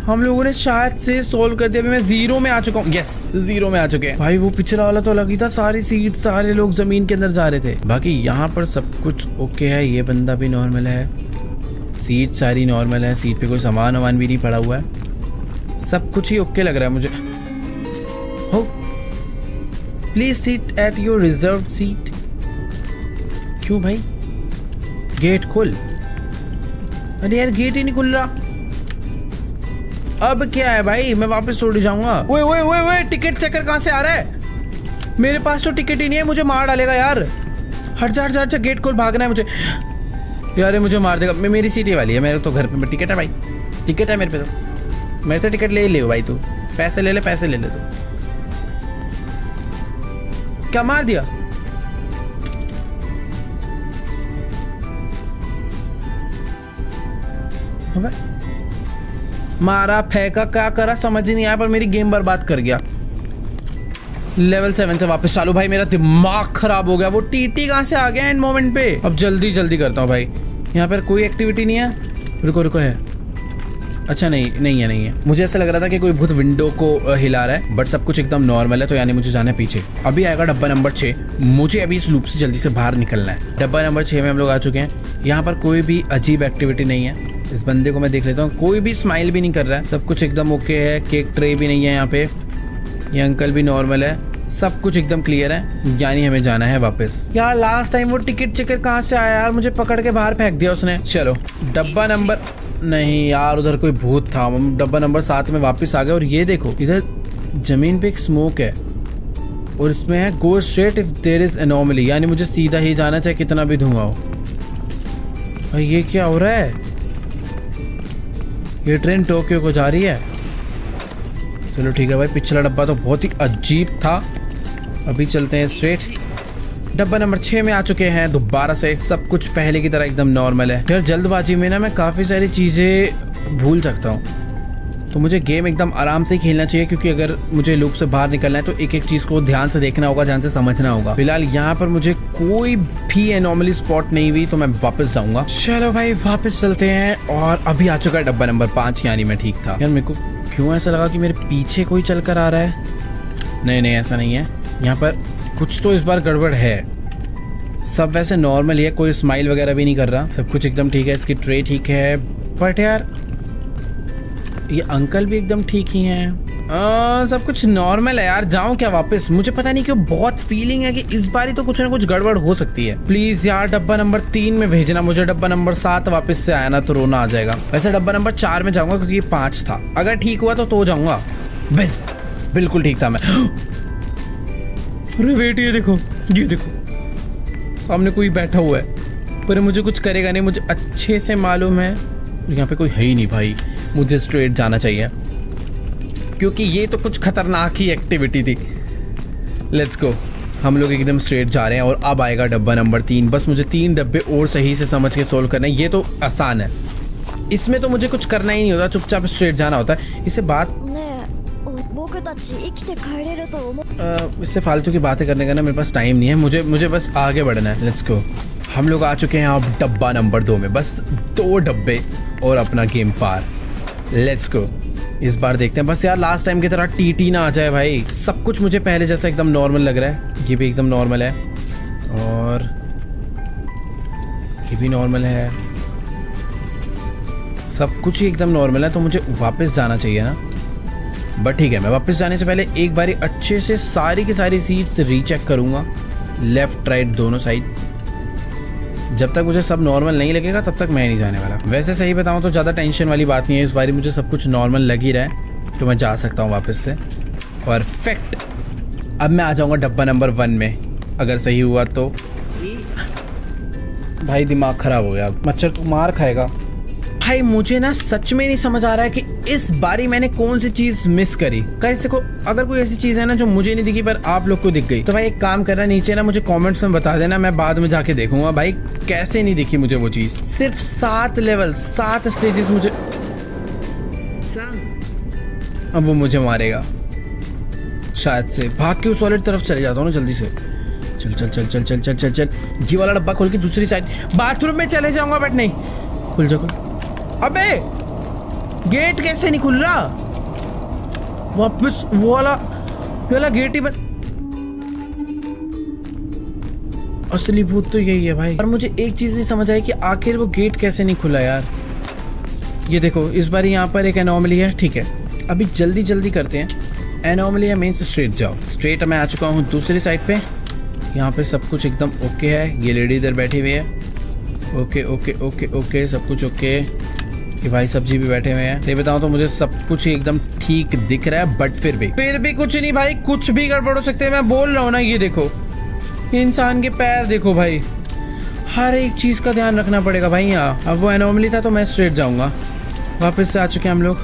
Speaker 1: हम लोगों ने शायद से सोल्व कर दिया। अभी मैं 0 में आ चुका हूँ। यस, 0 में आ चुके हैं। भाई वो पिछला वाला तो लगी था, सारी सीट सारे लोग जमीन के अंदर जा रहे थे। बाकी यहाँ पर सब कुछ ओके है। ये बंदा भी नॉर्मल है, सीट सारी नॉर्मल है, सीट पे कोई सामान वामान भी नहीं पड़ा हुआ है। सब कुछ ही ओके लग रहा है मुझे। हो, please seat at your reserve seat. क्यों भाई? गेट खोल। अरे यार गेट ही नहीं खुल रहा। अब क्या है भाई, मैं वापस छोड़ जाऊंगा। ओए ओए ओए ओए, टिकट चेकर कहाँ से आ रहा है? मेरे पास तो टिकट ही नहीं है, मुझे मार डालेगा यार। हट जा हट जा हट जा, गेट खोल, भागना है मुझे। यार मुझे मार देगा। मेरी सीट ये वाली है, मेरे तो घर पे टिकट है भाई, टिकट है मेरे पे। तो मेरे से टिकट ले ले भाई, तू पैसे ले ले, पैसे ले ले। तू क्या मार दिया? अबे मारा फेंका क्या करा समझ ही नहीं आया, पर मेरी गेम बर्बाद कर गया। लेवल 7 से वापस चालू। भाई मेरा दिमाग खराब हो गया। वो टीटी कहाँ से आ गया एंड मोमेंट पे? अब जल्दी जल्दी करता हूँ भाई। यहाँ पर कोई एक्टिविटी नहीं है। रुको रुको, है? अच्छा नहीं है। मुझे ऐसा लग रहा था कि कोई भूत विंडो को हिला रहा है, बट सब कुछ एकदम नॉर्मल है, तो यानी मुझे जाना है पीछे। अभी आएगा डब्बा नंबर 6। मुझे अभी इस लूप से जल्दी से बाहर निकलना है। डब्बा नंबर 6 में हम लोग आ चुके हैं। यहाँ पर कोई भी अजीब एक्टिविटी नहीं है। इस बंदे को मैं देख लेता हूँ, कोई भी स्माइल भी नहीं कर रहा है, सब कुछ एकदम ओके है। केक ट्रे भी नहीं है यहाँ पे। ये अंकल भी नॉर्मल है, सब कुछ एकदम क्लियर है, यानी हमें जाना है वापस। यार लास्ट टाइम वो टिकट चेकर कहाँ से आया यार? मुझे पकड़ के बाहर फेंक दिया उसने। चलो डब्बा नंबर, नहीं यार उधर कोई भूत था। हम डब्बा नंबर 7 में वापस आ गए। और ये देखो, इधर जमीन पे एक स्मोक है और इसमें है go straight if there is anomaly, यानी मुझे सीधा ही जाना चाहे कितना भी धुआं हो। और ये क्या हो रहा है? ये ट्रेन टोक्यो को जा रही है। चलो ठीक है भाई, पिछला डब्बा तो बहुत ही अजीब था। अभी चलते हैं स्ट्रेट। डब्बा नंबर 6 में आ चुके हैं दोबारा से। सब कुछ पहले की तरह एकदम नॉर्मल है। यार जल्दबाजी में ना मैं काफी सारी चीजें भूल सकता हूँ, तो मुझे गेम एकदम आराम से खेलना चाहिए, क्योंकि अगर मुझे लूप से बाहर निकलना है तो एक एक चीज को ध्यान से देखना होगा, ध्यान से समझना होगा। फिलहाल यहाँ पर मुझे कोई भी एनॉमली स्पॉट नहीं हुई तो मैं वापस जाऊंगा। चलो भाई वापस चलते हैं। और अभी आ चुका है डब्बा नंबर 5, यानी मैं ठीक था। यार मेरे को क्यों ऐसा लगा कि मेरे पीछे कोई चल कर आ रहा है। नहीं ऐसा नहीं है, यहाँ पर कुछ तो इस बार गड़बड़ है। सब वैसे नॉर्मल ही है, कोई स्माइल वगैरह भी नहीं कर रहा, सब कुछ एकदम ठीक है। इसकी ट्रे ठीक है, बट यार ये अंकल भी एकदम ठीक ही हैं। सब कुछ नॉर्मल है यार। जाऊं क्या वापस? मुझे पता नहीं क्यों बहुत फीलिंग है कि इस बार ही तो कुछ ना कुछ गड़बड़ हो सकती है। प्लीज यार डब्बा नंबर 3 में भेजना मुझे। डब्बा नंबर 7 वापस से आया ना तो रोना आ जाएगा। वैसे डब्बा नंबर 4 में जाऊंगा क्योंकि ये 5 था। अगर ठीक हुआ तो जाऊंगा। बस बिल्कुल ठीक था मैं। अरे वेट, ये देखो सामने कोई बैठा हुआ है, पर मुझे कुछ करेगा नहीं, मुझे अच्छे से मालूम है। यहाँ पे कोई है ही नहीं भाई, मुझे स्ट्रेट जाना चाहिए क्योंकि ये तो कुछ खतरनाक ही एक्टिविटी थी। लेट्स गो, हम लोग एकदम स्ट्रेट जा रहे हैं। और अब आएगा डब्बा नंबर 3। बस मुझे 3 डब्बे और सही से समझ के सोल्व करना है। ये तो आसान है, इसमें तो मुझे कुछ करना ही नहीं होता, चुपचाप स्ट्रेट जाना होता है। इससे फालतू की बातें करने का ना मेरे पास टाइम नहीं है। मुझे बस आगे बढ़ना है। लेट्स गो। हम लोग आ चुके हैं अब डब्बा नंबर 2 में। बस 2 डब्बे और अपना गेम पार। Let's go. इस बार देखते हैं बस यार लास्ट टाइम की तरह टीटी ना आ जाए भाई। सब कुछ मुझे पहले जैसा एकदम नॉर्मल लग रहा है। ये भी एकदम नॉर्मल है और ये भी नॉर्मल है। सब कुछ ही एकदम नॉर्मल है, तो मुझे वापस जाना चाहिए ना। बट ठीक है, मैं वापस जाने से पहले एक बारी अच्छे से सारी की सारी सीट्स रीचेक करूंगा, लेफ्ट राइट दोनों साइड। जब तक मुझे सब नॉर्मल नहीं लगेगा तब तक मैं नहीं जाने वाला। वैसे सही बताऊं तो ज़्यादा टेंशन वाली बात नहीं है। इस बारी मुझे सब कुछ नॉर्मल लग ही रहा है, तो मैं जा सकता हूं वापस से। परफेक्ट। अब मैं आ जाऊंगा डब्बा नंबर 1 में, अगर सही हुआ तो। भाई दिमाग खराब हो गया, मच्छर तो मार खाएगा भाई। मुझे ना सच में नहीं समझ आ रहा है कि इस बारी मैंने कौन सी चीज मिस करी। कैसे को अगर कोई ऐसी चीज है ना जो मुझे नहीं दिखी पर आप लोग को दिख गई, तो भाई एक काम करना, नीचे ना मुझे कमेंट्स में बता देना, मैं बाद में जाके देखूंगा भाई कैसे नहीं दिखी मुझे वो चीज। सिर्फ 7 लेवल 7 स्टेजेस मुझे। अब वो मुझे मारेगा शायद से। भाग के उस वाले तरफ चले जाता हूँ ना जल्दी से। चल चल चल चल चल चल चल चल। ये वाला डब्बा खोल के दूसरी साइड बाथरूम में चले जाऊंगा, बट नहीं खुल जा। अबे गेट कैसे नहीं खुल रहा? वापस वो वाला गेट ही असली भूत तो यही है भाई। और मुझे एक चीज नहीं समझ आई कि आखिर वो गेट कैसे नहीं खुला यार। ये देखो इस बार यहाँ पर एक एनॉमली है। ठीक है, अभी जल्दी जल्दी करते हैं। एनॉमली है मीन्स स्ट्रेट जाओ। स्ट्रेट मैं आ चुका हूँ दूसरी साइड पे। यहाँ पे सब कुछ एकदम ओके है। ये लेडी इधर बैठी हुई है। ओके ओके ओके ओके, सब कुछ ओके। ये भाई सब्जी भी बैठे हुए हैं। सही बताऊं तो मुझे सब कुछ ही एकदम ठीक दिख रहा है, बट फिर भी कुछ नहीं भाई, कुछ भी गड़बड़ हो सकते हैं। मैं बोल रहा हूँ ना, ये देखो इंसान के पैर देखो भाई, हर एक चीज का ध्यान रखना पड़ेगा भाई यहाँ। अब वो एनॉमली था तो मैं स्ट्रेट जाऊंगा। वापस से आ चुके हैं हम लोग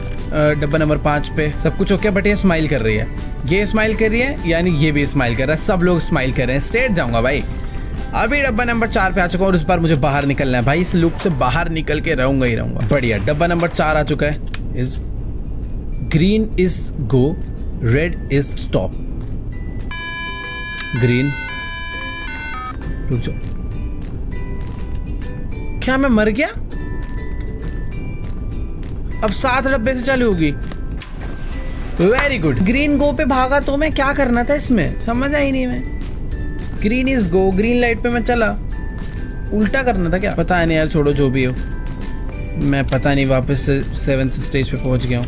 Speaker 1: डब्बा नंबर 5 पे। सब कुछ ओके, बट ये स्माइल कर रही है, ये स्माइल कर रही है, यानी ये भी स्माइल कर रहा है। सब लोग स्माइल कर रहे हैं। स्ट्रेट जाऊंगा भाई। अभी डब्बा नंबर 4 पे आ चुका हूँ और इस बार मुझे बाहर निकलना है भाई। इस लूप से बाहर निकल के रहूंगा ही रहूंगा। बढ़िया, डब्बा नंबर 4 आ चुका है। Is green is go, red is stop. Green, रुक जाओ। क्या मैं मर गया? अब 7 डब्बे से चालू होगी। Very good. ग्रीन गो पे भागा तो मैं क्या करना था इसमें, समझ आई नहीं मैं। Green is go, green light पे मैं चला, उल्टा करना था क्या? पता नहीं यार, छोड़ो जो भी हो। मैं पता नहीं वापस से 7th स्टेज पे पहुंच गया हूँ।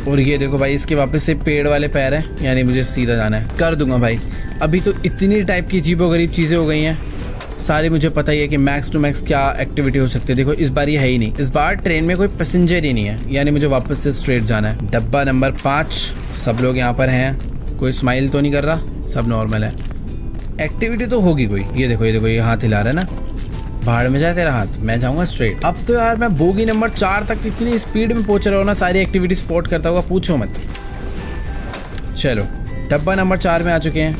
Speaker 1: और ये देखो भाई, इसके वापस से पेड़ वाले पैर हैं, यानी मुझे सीधा जाना है। कर दूंगा भाई। अभी तो इतनी टाइप की अजीबोगरीब चीज़ें हो गई हैं सारी, मुझे पता ही है कि मैक्स टू मैक्स क्या एक्टिविटी हो सकती है। देखो इस बार ये है ही नहीं, इस बार ट्रेन में कोई पैसेंजर ही नहीं है, यानी मुझे वापस से स्ट्रेट जाना है। डब्बा नंबर 5, सब लोग यहाँ पर हैं। कोई स्माइल तो नहीं कर रहा, सब नॉर्मल है। एक्टिविटी तो होगी कोई। ये देखो ये हाथ हिला रहा है ना, भाड़ में जाए तेरा हाथ, मैं जाऊंगा स्ट्रेट। अब तो यार मैं बोगी नंबर 4 तक इतनी स्पीड में पहुंच रहा हूँ ना, सारी एक्टिविटी स्पॉट करता हुआ, पूछो मत। चलो डब्बा नंबर 4 में आ चुके हैं।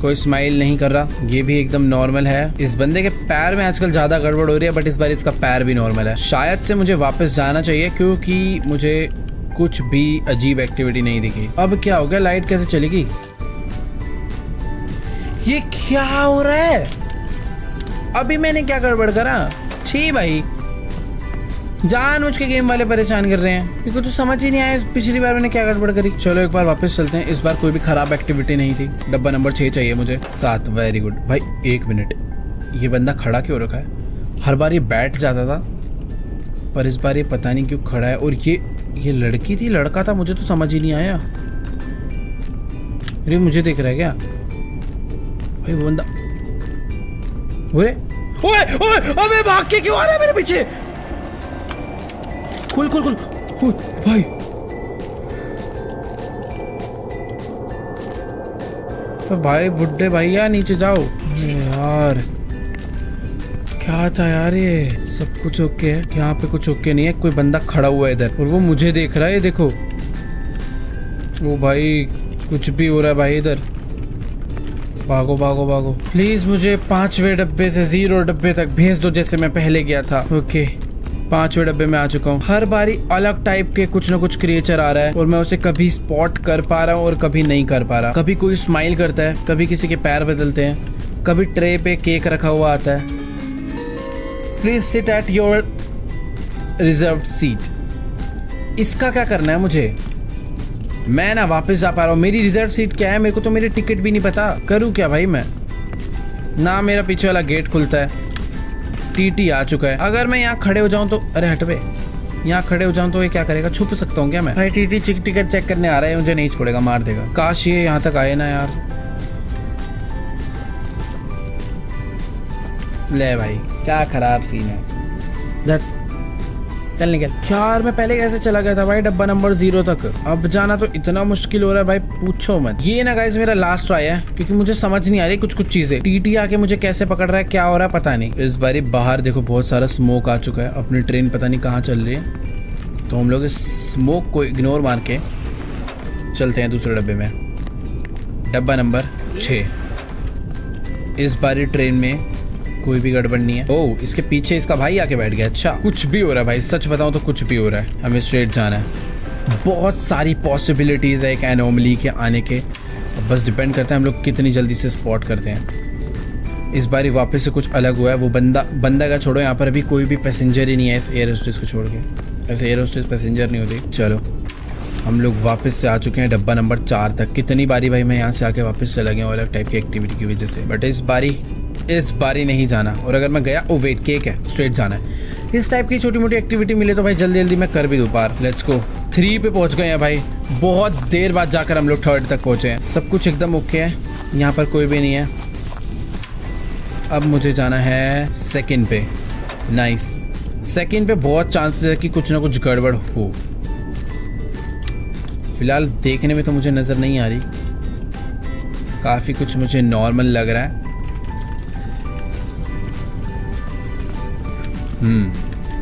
Speaker 1: कोई स्माइल नहीं कर रहा, ये भी एकदम नॉर्मल है। इस बंदे के पैर में आजकल ज्यादा गड़बड़ हो रही है, बट इस बार इसका पैर भी नॉर्मल है। शायद से मुझे वापस जाना चाहिए क्योंकि मुझे कुछ भी अजीब एक्टिविटी नहीं दिखी। अब क्या हो गया, लाइट कैसे चलेगी? ये क्या हो रहा है? अभी मैंने क्या गड़बड़ करा? छी भाई, जानबूझ के गेम वाले परेशान कर रहे हैं क्योंकि तो समझ ही नहीं आया पिछली बार मैंने क्या गड़बड़ करी। चलो एक बार वापस चलते हैं। इस बार कोई भी खराब एक्टिविटी नहीं थी। डब्बा नंबर 6 चाहिए मुझे। 7, वेरी गुड। भाई 1 मिनट, ये बंदा खड़ा क्यों रखा है? हर बार ये बैठ जाता था, पर इस बार ये पता नहीं क्यों खड़ा है। और ये लड़की थी लड़का था, मुझे तो समझ ही नहीं आया। अरे मुझे देख रहा है क्या भाई वो बंदा? ओए ओए ओए, अबे भाग के क्यों आ रहा है मेरे पीछे? खुल खुल खुल, भाई तो भाई बुड्ढे भैया नीचे जाओ यार। क्या था यार, ये सब कुछ ओके है? यहाँ पे कुछ ओके नहीं है। कोई बंदा खड़ा हुआ है इधर और वो मुझे देख रहा है, देखो। वो भाई कुछ भी हो रहा है भाई इधर। भागो भागो भागो प्लीज, मुझे 5वें डब्बे से 0 डब्बे तक भेज दो जैसे मैं पहले गया था। ओके 5वें डब्बे में आ चुका हूँ। हर बारी अलग टाइप के कुछ ना कुछ क्रिएचर आ रहा है और मैं उसे कभी स्पॉट कर पा रहा हूँ और कभी नहीं कर पा रहा। कभी कोई स्माइल करता है, कभी किसी के पैर बदलते हैं, कभी ट्रे पे केक रखा हुआ आता है। Please sit at your reserved seat. इसका क्या करना है मुझे? मैं ना वापस जा पा रहा हूँ। मेरी रिजर्व सीट क्या है? मेरे को तो मेरी टिकट भी नहीं पता। करूँ क्या भाई मैं? ना मेरा पीछे वाला गेट खुलता है। टीटी आ चुका है। अगर मैं यहाँ खड़े हो जाऊँ तो, अरे हट बे, यहाँ खड़े हो जाऊँ तो ये क्या करेगा? छुप सकता हूँ क्या मैं? भाई टीटी टिकट चेक करने आ रहा है, मुझे नहीं छोड़ेगा, मार देगा। काश ये यहाँ तक आए ना यार। ले भाई क्या खराब सीन है। चल निकल। यार मैं पहले कैसे चला गया था भाई डब्बा नंबर 0 तक? अब जाना तो इतना मुश्किल हो रहा है भाई, पूछो मत। ये ना गाइस मेरा लास्ट ट्राई है क्योंकि मुझे समझ नहीं आ रही कुछ चीजें। टीटी आके मुझे कैसे पकड़ रहा है, क्या हो रहा है पता नहीं। इस बारी बाहर देखो बहुत सारा स्मोक आ चुका है। अपनी ट्रेन पता नहीं कहाँ चल रही है, तो हम लोग इस स्मोक को इग्नोर मार के चलते हैं दूसरे डब्बे में। डब्बा नंबर 6। इस बारी ट्रेन में कोई भी गड़बड़ नहीं है। ओह, इसके पीछे इसका भाई आके बैठ गया। अच्छा, कुछ भी हो रहा है भाई, सच बताऊं तो कुछ भी हो रहा है। हमें स्ट्रेट जाना है। बहुत सारी पॉसिबिलिटीज है एक एनोमली के आने के, बस डिपेंड करता है हम लोग कितनी जल्दी से स्पॉट करते हैं। इस बारी वापस से कुछ अलग हुआ है। वो बंदा का छोड़ो, यहाँ पर अभी कोई भी पैसेंजर ही नहीं है इस एयर होस्टेस को छोड़ के। ऐसे एयर होस्टेस पैसेंजर नहीं होती। चलो हम लोग वापस से आ चुके हैं डब्बा नंबर 4 तक। कितनी बारी भाई मैं यहाँ से आके वापस चला गया अलग टाइप की एक्टिविटी की वजह से, बट इस बारी नहीं जाना। और अगर मैं गया, ओ वेट, केक है, स्ट्रेट जाना है। इस टाइप की छोटी मोटी एक्टिविटी मिले तो भाई जल्दी जल्दी मैं कर भी दूँ पार। Let's go. 3 पे पहुंच गए हैं भाई। बहुत देर बाद जाकर हम लोग 3rd तक पहुंचे हैं। सब कुछ एकदम ओके है, यहाँ पर कोई भी नहीं है। अब मुझे जाना है 2nd पे। नाइस। 2nd पे बहुत चांसेस है कि कुछ ना कुछ गड़बड़ हो। फिलहाल देखने में तो मुझे नजर नहीं आ रही, काफी कुछ मुझे नॉर्मल लग रहा है।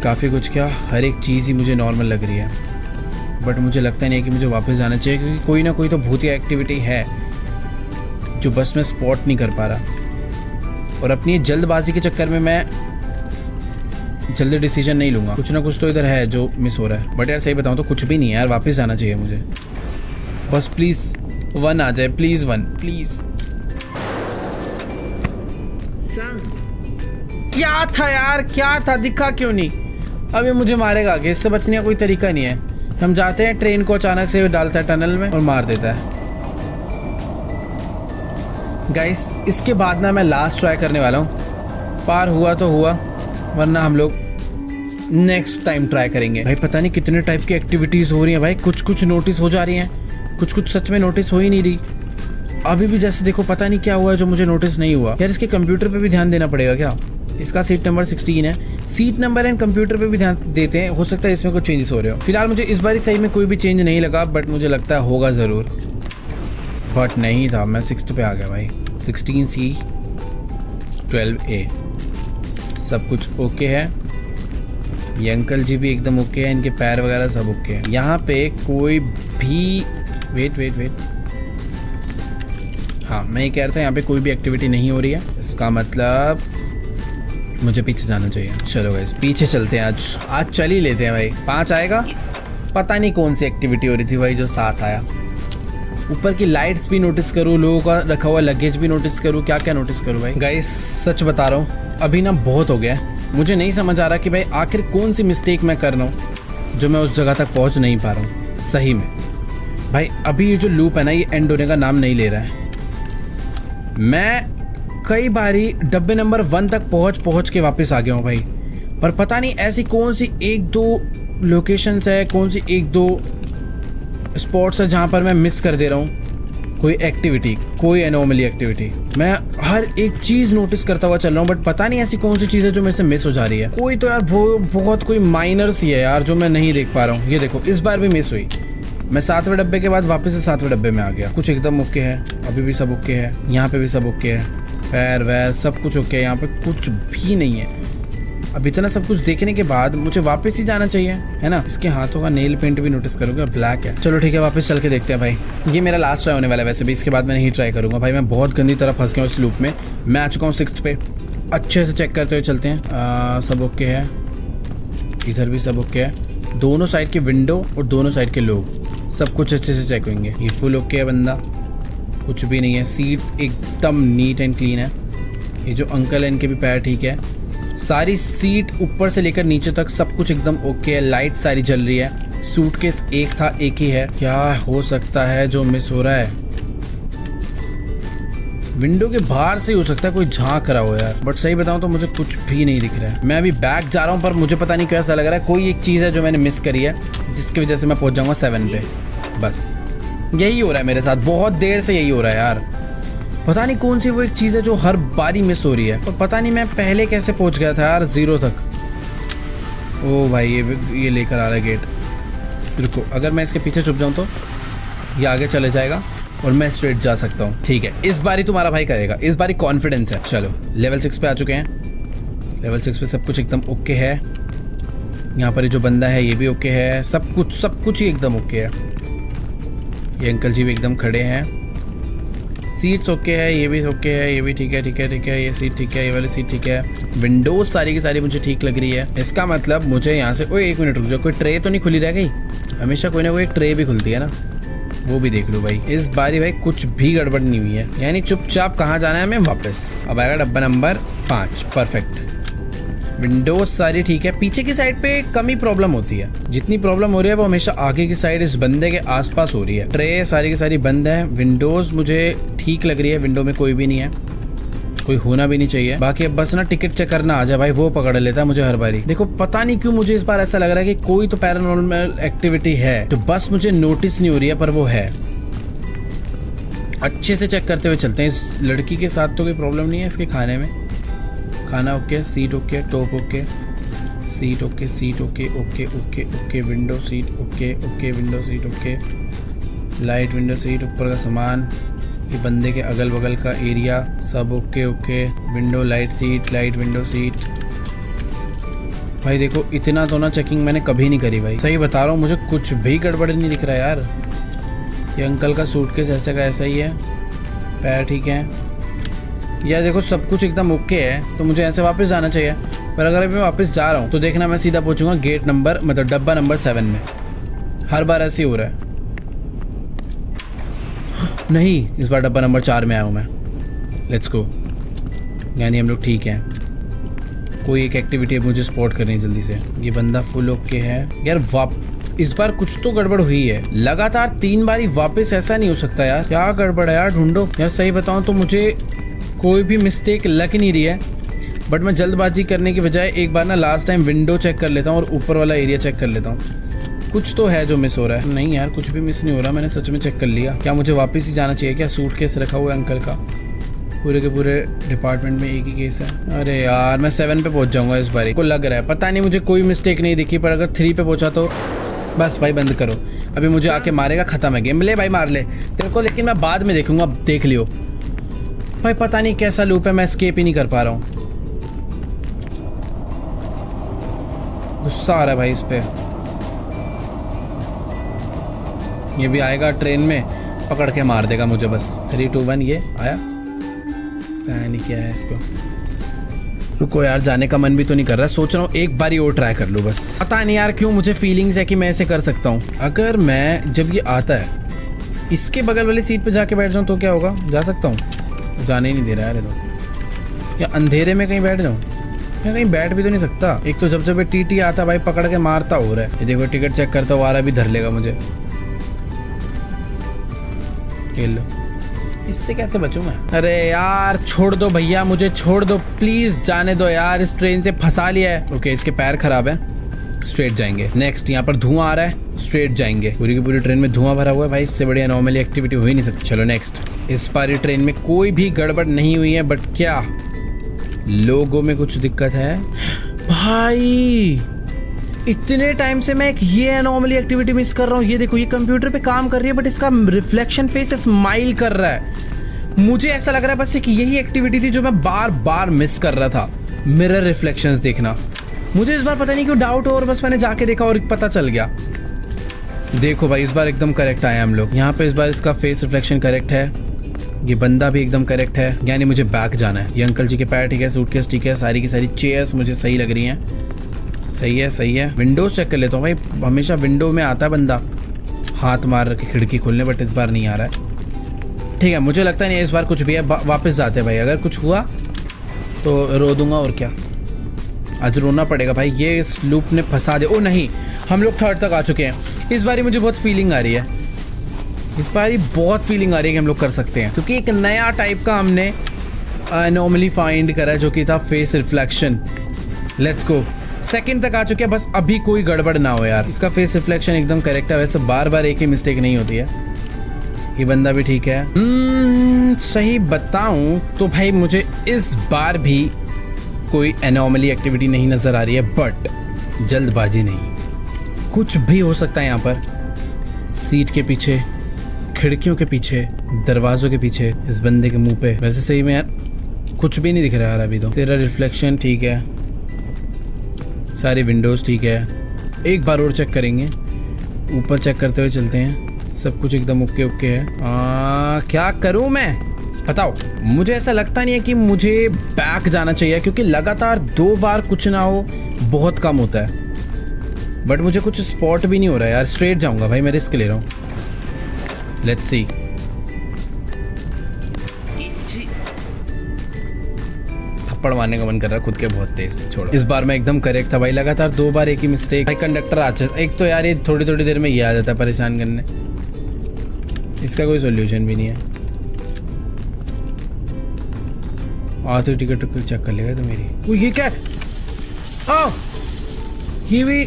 Speaker 1: काफ़ी कुछ क्या, हर एक चीज़ ही मुझे नॉर्मल लग रही है। बट मुझे लगता नहीं है कि मुझे वापस जाना चाहिए क्योंकि कोई ना कोई तो भूतिया एक्टिविटी है जो बस मैं स्पॉट नहीं कर पा रहा। और अपनी जल्दबाजी के चक्कर में मैं जल्दी डिसीजन नहीं लूँगा। कुछ ना कुछ तो इधर है जो मिस हो रहा है। बट यार सही बताऊँ तो कुछ भी नहीं है यार, वापस जाना चाहिए मुझे। बस प्लीज़ 1 आ जाए, प्लीज़ 1 प्लीज़। क्या था यार, क्या था? दिखा क्यों नहीं? अब ये मुझे मारेगा आगे, इससे बचने का कोई तरीका नहीं है। हम जाते हैं, ट्रेन को अचानक से डालता है टनल में और मार देता है। गाइस इसके बाद ना मैं लास्ट ट्राई करने वाला हूँ। पार हुआ तो हुआ, वरना हम लोग नेक्स्ट टाइम ट्राई करेंगे। भाई पता नहीं कितने टाइप की एक्टिविटीज़ हो रही हैं भाई। कुछ नोटिस हो जा रही हैं, कुछ सच में नोटिस हो ही नहीं रही। अभी भी जैसे देखो पता नहीं क्या हुआ है जो मुझे नोटिस नहीं हुआ। यार इसके कंप्यूटर पे भी ध्यान देना पड़ेगा क्या? इसका सीट नंबर 16 है। सीट नंबर एंड कंप्यूटर पे भी ध्यान देते हैं, हो सकता है इसमें कुछ चेंजेस हो रहे हो। फिलहाल मुझे इस बार सही में कोई भी चेंज नहीं लगा, बट मुझे लगता है होगा ज़रूर। बट नहीं था, मैं 6th पे आ गया भाई। 16C 12A सब कुछ ओके है। ये अंकल जी भी एकदम ओके है, इनके पैर वगैरह सब ओके है। यहाँ पे कोई भी वेट हाँ, मैं ये कह रहा था यहाँ पे कोई भी एक्टिविटी नहीं हो रही है, इसका मतलब मुझे पीछे जाना चाहिए। चलो गाइस पीछे चलते हैं, आज चल ही लेते हैं भाई। 5 आएगा, पता नहीं कौन सी एक्टिविटी हो रही थी भाई जो 7 आया। ऊपर की लाइट्स भी नोटिस करूँ, लोगों का रखा हुआ लगेज भी नोटिस करूँ, क्या क्या नोटिस करूँ भाई। गाइस सच बता रहा हूँ, अभी ना बहुत हो गया है, मुझे नहीं समझ आ रहा कि भाई आखिर कौन सी मिस्टेक मैं कर रहा हूँ जो मैं उस जगह तक पहुँच नहीं पा रहा हूँ। सही में भाई अभी ये जो लूप है ना, ये एंड होने का नाम नहीं ले रहा है। मैं कई बारी डब्बे नंबर 1 तक पहुँच के वापस आ गया हूँ भाई, पर पता नहीं ऐसी कौन सी 1-2 लोकेशंस है, कौन सी 1-2 स्पॉट्स है जहाँ पर मैं मिस कर दे रहा हूँ कोई एक्टिविटी, कोई एनोमली एक्टिविटी। मैं हर एक चीज़ नोटिस करता हुआ चल रहा हूँ, बट पता नहीं ऐसी कौन सी चीज़ है जो मेरे से मिस हो जा रही है। कोई तो यार बहुत कोई माइनर सी है यार जो मैं नहीं देख पा रहा हूँ। ये देखो इस बार भी मिस हुई, मैं 7वें डब्बे के बाद वापस से 7वें डब्बे में आ गया। कुछ एकदम ओके है, अभी भी सब ओके है, यहाँ पे भी सब ओके है, पैर वैर सब कुछ ओके है, यहाँ पे कुछ भी नहीं है। अब इतना सब कुछ देखने के बाद मुझे वापस ही जाना चाहिए, है ना। इसके हाथों का नेल पेंट भी नोटिस करोगे, ब्लैक है। चलो ठीक है, वापस चल के देखते हैं भाई। ये मेरा लास्ट ट्राई होने वाला है वैसे भी, इसके बाद मैं नहीं ट्राई करूंगा भाई। मैं बहुत गंदी तरह फंस गया उस लूप में। मैं आ चुका हूँ 6th पे, अच्छे से चेक करते हुए चलते हैं। सब ओके है, इधर भी सब ओके है, दोनों साइड के विंडो और दोनों साइड के लोग सब कुछ अच्छे से चेक होंगे। ये फुल ओके है, बंदा कुछ भी नहीं है, सीट्स एकदम नीट एंड क्लीन है। ये जो अंकल है इनके भी पैर ठीक है, सारी सीट ऊपर से लेकर नीचे तक सब कुछ एकदम ओके है। लाइट सारी जल रही है, सूटकेस एक था एक ही है। क्या हो सकता है जो मिस हो रहा है? विंडो के बाहर से हो सकता है कोई झांक रहा हो यार, बट सही बताऊं तो मुझे कुछ भी नहीं दिख रहा है। मैं अभी बैक जा रहा हूं, पर मुझे पता नहीं क्यों ऐसा लग रहा है कोई एक चीज़ है जो मैंने मिस करी है, जिसकी वजह से मैं पहुंच जाऊंगा 7 पे। बस यही हो रहा है मेरे साथ, बहुत देर से यही हो रहा है यार। पता नहीं कौन सी वो एक चीज़ है जो हर बारी मिस हो रही है, और पता नहीं मैं पहले कैसे पहुंच गया था यार 0 तक। ओ भाई ये लेकर आ रहा है गेट। रुको, अगर मैं इसके पीछे छुप जाऊं तो ये आगे चले जाएगा और मैं स्ट्रेट जा सकता हूँ। ठीक है, इस बारी तुम्हारा भाई करेगा, इस बारी कॉन्फिडेंस है। चलो लेवल 6 पे आ चुके हैं। लेवल 6 पे सब कुछ एकदम ओके है। यहाँ पर ये जो बंदा है ये भी ओके है, सब कुछ ही एकदम ओके है। ये अंकल जी भी एकदम खड़े हैं, सीट्स ओके है, ये भी ओके है, ये भी ठीक है, ये सीट ठीक है, ये वाली सीट ठीक है। विंडोज सारी की सारी मुझे ठीक लग रही है। इसका मतलब मुझे यहाँ से, ओए 1 मिनट रुक जाओ, कोई ट्रे तो नहीं खुली रह गई? हमेशा कोई ना कोई एक ट्रे भी खुलती है ना, वो भी देख लो भाई। इस बारी भाई कुछ भी गड़बड़ नहीं हुई है, यानी चुपचाप कहाँ जाना है हमें? वापस। अब आएगा डब्बा नंबर 5, परफेक्ट। विंडोज सारी ठीक है, पीछे की साइड पे कम ही प्रॉब्लम होती है, जितनी प्रॉब्लम हो रही है वो हमेशा आगे की साइड इस बंदे के आसपास हो रही है। ट्रे सारी की सारी बंद है, विंडोज मुझे ठीक लग रही है, विंडो में कोई भी नहीं है, कोई होना भी नहीं चाहिए। बाकी अब बस ना टिकट चेक करना आ जाए भाई, वो पकड़ लेता है मुझे हर बारी। देखो पता नहीं क्यों मुझे इस बार ऐसा लग रहा है कि कोई तो पैरानॉर्मल एक्टिविटी है जो बस मुझे नोटिस नहीं हो रही है, पर वो है। अच्छे से चेक करते हुए चलते हैं। इस लड़की के साथ तो कोई प्रॉब्लम नहीं है, इसके खाने में खाना okay, seat okay, top okay, seat okay, seat okay, okay okay okay, window seat okay, okay window seat okay, light window seat, ऊपर का सामान, ये बंदे के अगल बगल का एरिया सब okay okay, window light seat, light window seat. भाई देखो इतना तो ना चेकिंग मैंने कभी नहीं करी भाई, सही बता रहा हूँ, मुझे कुछ भी गड़बड़ नहीं दिख रहा है यार। ये अंकल का सूटकेस ऐसा का ऐसा ही है, पैर ठीक है, यार देखो सब कुछ एकदम ओके है, तो मुझे ऐसे वापस जाना चाहिए। पर अगर अभी मैं वापस जा रहा हूँ तो देखना मैं सीधा पहुँचूंगा गेट नंबर, मतलब डब्बा नंबर 7 में। हर बार ऐसे ही हो रहा है। नहीं, इस बार डब्बा नंबर 4 में आया हूँ मैं। लेट्स गो, यानी हम लोग ठीक हैं। कोई एक एक्टिविटी मुझे स्पॉट करनी है जल्दी से। ये बंदा फुल ओके है यार। इस बार कुछ तो गड़बड़ हुई है, लगातार 3 बारी वापस ऐसा नहीं हो सकता यार। क्या गड़बड़ है यार, ढूंढो यार। सही बताऊँ तो मुझे कोई भी मिस्टेक लग नहीं रही है, बट मैं जल्दबाजी करने की बजाय एक बार ना लास्ट टाइम विंडो चेक कर लेता हूँ और ऊपर वाला एरिया चेक कर लेता हूँ। कुछ तो है जो मिस हो रहा है। नहीं यार, कुछ भी मिस नहीं हो रहा, मैंने सच में चेक कर लिया। क्या मुझे वापस ही जाना चाहिए क्या? सूटकेस रखा हुआ है अंकल का, पूरे के पूरे डिपार्टमेंट में एक ही केस है। अरे यार मैं 7 पे पहुंच जाऊंगा इस बार को लग रहा है। पता नहीं, मुझे कोई मिस्टेक नहीं दिखी, पर अगर 3 पे पहुंचा तो बस भाई बंद करो। अभी मुझे आके मारेगा, खत्म है गेम। ले भाई मार ले तेरे को, लेकिन मैं बाद में देखूंगा, अब देख लियो भाई। पता नहीं कैसा लूप है, मैं एस्केप ही नहीं कर पा रहा हूँ। गुस्सा आ रहा है भाई इस पे। ये भी आएगा ट्रेन में, पकड़ के मार देगा मुझे बस। 3 2 1 ये आया, पता नहीं क्या है इसको। रुको यार, जाने का मन भी तो नहीं कर रहा, सोच रहा हूँ एक बार और ट्राई कर लूँ बस। पता नहीं यार क्यों मुझे फीलिंग्स है कि मैं ऐसे कर सकता हूँ। अगर मैं जब ये आता है इसके बगल वाली सीट पे जाके बैठ जाऊँ तो क्या होगा? जा सकता हूँ? जाने ही नहीं दे रहा यार ये तो। या अंधेरे में कहीं बैठ जाऊँ? या कहीं बैठ भी तो नहीं सकता। एक तो जब ये टीटी आता भाई पकड़ के मारता हो रहा है। ये देखो टिकट चेक करता हुआ आ रहा, भी धर लेगा मुझे। खेल लो, इससे कैसे बचूं मैं? अरे यार छोड़ दो भैया, मुझे छोड़ दो प्लीज, जाने दो यार, इस ट्रेन से फंसा लिया है। ओके इसके पैर खराब है, स्ट्रेट जाएंगे। नेक्स्ट यहाँ पर धुआं आ रहा है, स्ट्रेट जाएंगे। पूरी की पूरी ट्रेन में धुआं भरा हुआ है भाई, इससे बड़ी एनॉमली एक्टिविटी हो ही नहीं सकती। चलो नेक्स्ट। इस बार ट्रेन में कोई भी गड़बड़ नहीं हुई है, बट क्या लोगों में कुछ दिक्कत है भाई? इतने टाइम से मैं एक ये एनॉमली एक्टिविटी मिस कर रहा हूँ। ये देखो ये कंप्यूटर पे काम कर रही है बट इसका रिफ्लेक्शन फेस स्माइल कर रहा है। मुझे ऐसा लग रहा है बस कि यही एक्टिविटी थी जो मैं बार बार मिस कर रहा था, मिरर रिफ्लेक्शंस देखना। मुझे इस बार पता नहीं क्यों डाउट हो, और बस मैंने जाके देखा और पता चल गया। देखो भाई इस बार एकदम करेक्ट आए हम लोग यहाँ पे। इस बार इसका फेस रिफ्लेक्शन करेक्ट है, ये बंदा भी एकदम करेक्ट है, यानी मुझे बैक जाना है। ये अंकल जी के पैर ठीक है, सूटकेस ठीक है, सारी की सारी चेयर्स मुझे सही लग रही हैं। सही है सही है। विंडोज चेक कर लेता हूँ भाई, हमेशा विंडो में आता है बंदा हाथ मार के खिड़की खोलने, बट इस बार नहीं आ रहा है। ठीक है मुझे लगता नहीं है इस बार कुछ भी है। वापस जाते हैं भाई, अगर कुछ हुआ तो रो दूंगा और क्या, आज रोना पड़ेगा भाई। ये इस लूप ने फंसा दे। ओ नहीं, हम लोग 3rd तक आ चुके हैं। इस बारी मुझे बहुत फीलिंग आ रही है, इस बारी बहुत फीलिंग आ रही है कि हम लोग कर सकते हैं, क्योंकि एक नया टाइप का हमने एनॉमली फाइंड करा जो कि था face reflection. Let's go, 2nd तक आ चुके हैं, बस अभी कोई गड़बड़ ना हो यार। इसका फेस रिफ्लेक्शन एकदम करेक्ट है, वैसे बार बार एक ही मिस्टेक नहीं होती है। ये बंदा भी ठीक है। सही बताऊं तो भाई मुझे इस बार भी कोई एनॉमली एक्टिविटी नहीं नजर आ रही है, बट जल्दबाजी नहीं, कुछ भी हो सकता है यहाँ पर। सीट के पीछे, खिड़कियों के पीछे, दरवाजों के पीछे, इस बंदे के मुंह पे। वैसे सही में यार कुछ भी नहीं दिख रहा यार अभी तो। तेरा रिफ्लेक्शन ठीक है, सारी विंडोज ठीक है। एक बार और चेक करेंगे, ऊपर चेक करते हुए चलते हैं। सब कुछ एकदम ओके ओके है। क्या करूं मैं बताओ? मुझे ऐसा लगता नहीं है कि मुझे बैक जाना चाहिए, क्योंकि लगातार 2 बार कुछ ना हो बहुत कम होता है, बट मुझे कुछ स्पॉट भी नहीं हो रहा है यार। स्ट्रेट जाऊंगा भाई, मैं रिस्क ले रहा हूँ। Let's see. थप्पड़ मारने का मन कर रहा है खुद के बहुत तेज। छोड़ो, इस बार मैं एकदम करेक्ट था भाई, लगातार 2 बार एक ही मिस्टेक। भाई कंडक्टर आज एक तो यार ये थोड़ी थोड़ी देर में ये आ जाता है परेशान करने, इसका कोई सोल्यूशन भी नहीं है। आते टिकट चेक कर लेगा तो मेरी। वो ये क्या है? ये भी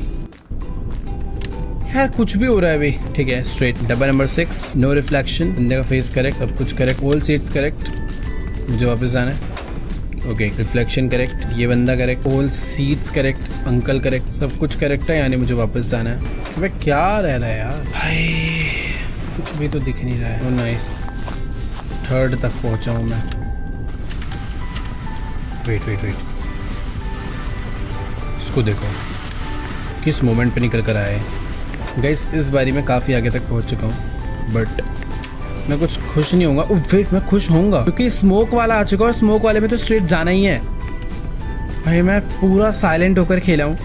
Speaker 1: यार कुछ भी हो रहा है अभी। ठीक है स्ट्रेट। डब्बा नंबर 6, नो रिफ्लेक्शन, बंदे का फेस करेक्ट, सब कुछ करेक्ट, ऑल सीट्स करेक्ट। मुझे वापस जाना है। ओके रिफ्लेक्शन करेक्ट, ये बंदा correct, all seats correct, uncle correct, सब कुछ करेक्ट है, यानी मुझे वापस जाना है। अबे क्या रह रहा है यार भाई, कुछ भी तो दिख नहीं रहा है। ओ नाइस, 3rd तक पहुंचा हूँ मैं। वेट वेट वेट, इसको देखो किस मोमेंट पे निकल कर आया है। गाइस इस बारी मैं काफ़ी आगे तक पहुंच चुका हूँ, बट मैं कुछ खुश नहीं होऊंगा। वेट, मैं खुश होऊंगा क्योंकि स्मोक वाला आ चुका है, और स्मोक वाले में तो स्ट्रेट जाना ही है भाई। मैं पूरा साइलेंट होकर खेला हूँ,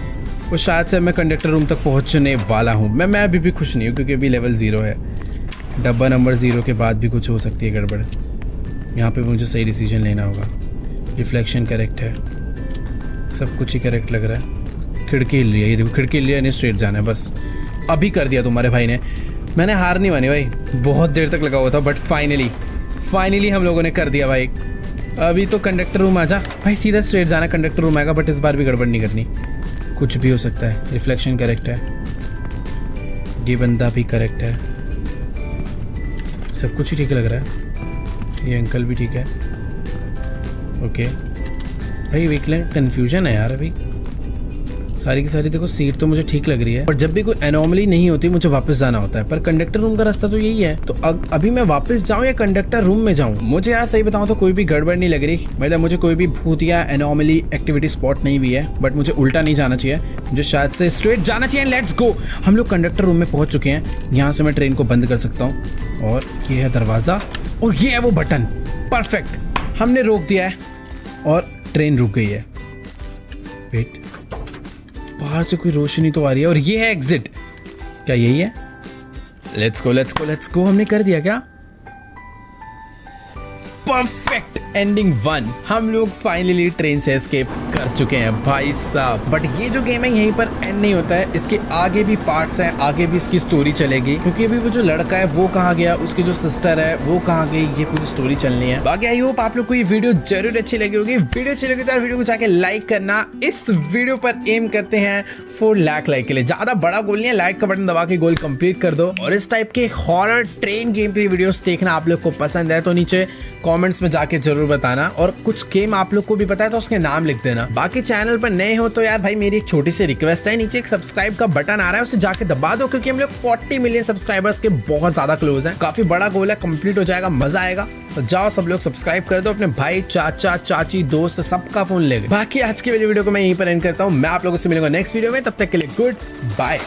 Speaker 1: और शायद से मैं कंडक्टर रूम तक पहुँचने वाला हूँ। मैं अभी भी खुश नहीं हूँ क्योंकि अभी लेवल 0 है। डब्बा नंबर 0 के बाद भी कुछ हो सकती है गड़बड़। यहाँ पे मुझे सही डिसीजन लेना होगा। रिफ्लेक्शन करेक्ट है, सब कुछ ही करेक्ट लग रहा है। खिड़की हिल रही है, ये देखो खिड़की हिल रही है, नहीं स्ट्रेट जाना है बस। अभी कर दिया तुम्हारे भाई ने। मैंने हार नहीं मानी भाई, बहुत देर तक लगा हुआ था, बट फाइनली हम लोगों ने कर दिया भाई। अभी तो कंडक्टर रूम आ जा भाई, सीधा स्ट्रेट जाना, कंडक्टर रूम आएगा, बट इस बार भी गड़बड़ नहीं करनी, कुछ भी हो सकता है। रिफ्लेक्शन करेक्ट है, ये बंदा भी करेक्ट है, सब कुछ ही ठीक लग रहा है। ये अंकल भी ठीक है। ओके भाई वीकलैंड कन्फ्यूजन है यार अभी, सारी की सारी देखो सीट तो मुझे ठीक लग रही है, पर जब भी कोई एनोमली नहीं होती मुझे वापस जाना होता है। पर कंडक्टर रूम का रास्ता तो यही है, तो अभी मैं वापस जाऊं या कंडक्टर रूम में जाऊं? मुझे यार सही बताऊं तो कोई भी गड़बड़ नहीं लग रही, मतलब मुझे कोई भी भूत या एनोमली एक्टिविटी स्पॉट नहीं भी है, बट मुझे उल्टा नहीं जाना चाहिए, मुझे शायद से स्ट्रेट जाना चाहिए। Let's go. हम लोग कंडक्टर रूम में पहुंच चुके हैं, यहाँ से मैं ट्रेन को बंद कर सकता हूँ और ये है दरवाजा और ये है वो बटन। परफेक्ट, हमने रोक दिया है और ट्रेन रुक गई है। वेट, बाहर से कोई रोशनी तो आ रही है और ये है एग्जिट। क्या यही है? Let's go let's go let's go. हमने कर दिया क्या? Perfect, ending 1। हम लोग फाइनली ट्रेन से एस्केप कर चुके हैं भाई साहब। बट ये जो गेम है यहीं पर एंड नहीं होता है, इसके आगे भी पार्ट्स हैं, आगे भी इसकी स्टोरी चलेगी, क्योंकि अभी वो जो लड़का है वो कहाँ गया, उसकी जो सिस्टर है वो कहाँ गई, ये पूरी स्टोरी चलनी है। बाकी आई होप आप लोग को ये वीडियो जरूर अच्छी लगी होगी। वीडियो अच्छी लगी तो यार वीडियो को जाके लाइक करना। इस वीडियो पर एम करते हैं 4 लाख लाइक के लिए, ज्यादा बड़ा गोल नहीं है, लाइक का बटन दबा के गोल कंप्लीट कर दो। और इस टाइप के horror train game play videos देखना आप लोग को पसंद है तो नीचे कमेंट्स में जाके जरूर बताना, और कुछ गेम आप लोग को भी पता है तो उसके नाम लिख देना। बाकी चैनल पर नए हो तो यार भाई मेरी एक छोटी सी रिक्वेस्ट है, नीचे एक सब्सक्राइब का बटन आ रहा है उसे जाके दबा दो, क्योंकि हम लोग 40 मिलियन सब्सक्राइबर्स के बहुत ज्यादा क्लोज हैं। काफी बड़ा गोल है, कंप्लीट हो जाएगा, मजा आएगा। तो जाओ सब लोग सब्सक्राइब कर दो, अपने भाई चाचा चाची दोस्त सबका फोन ले। बाकी आज की वीडियो को मैं यहीं पर एंड करता हूँ, मैं आप लोगों से मिलूंगा नेक्स्ट वीडियो में, तब तक के लिए गुड बाय।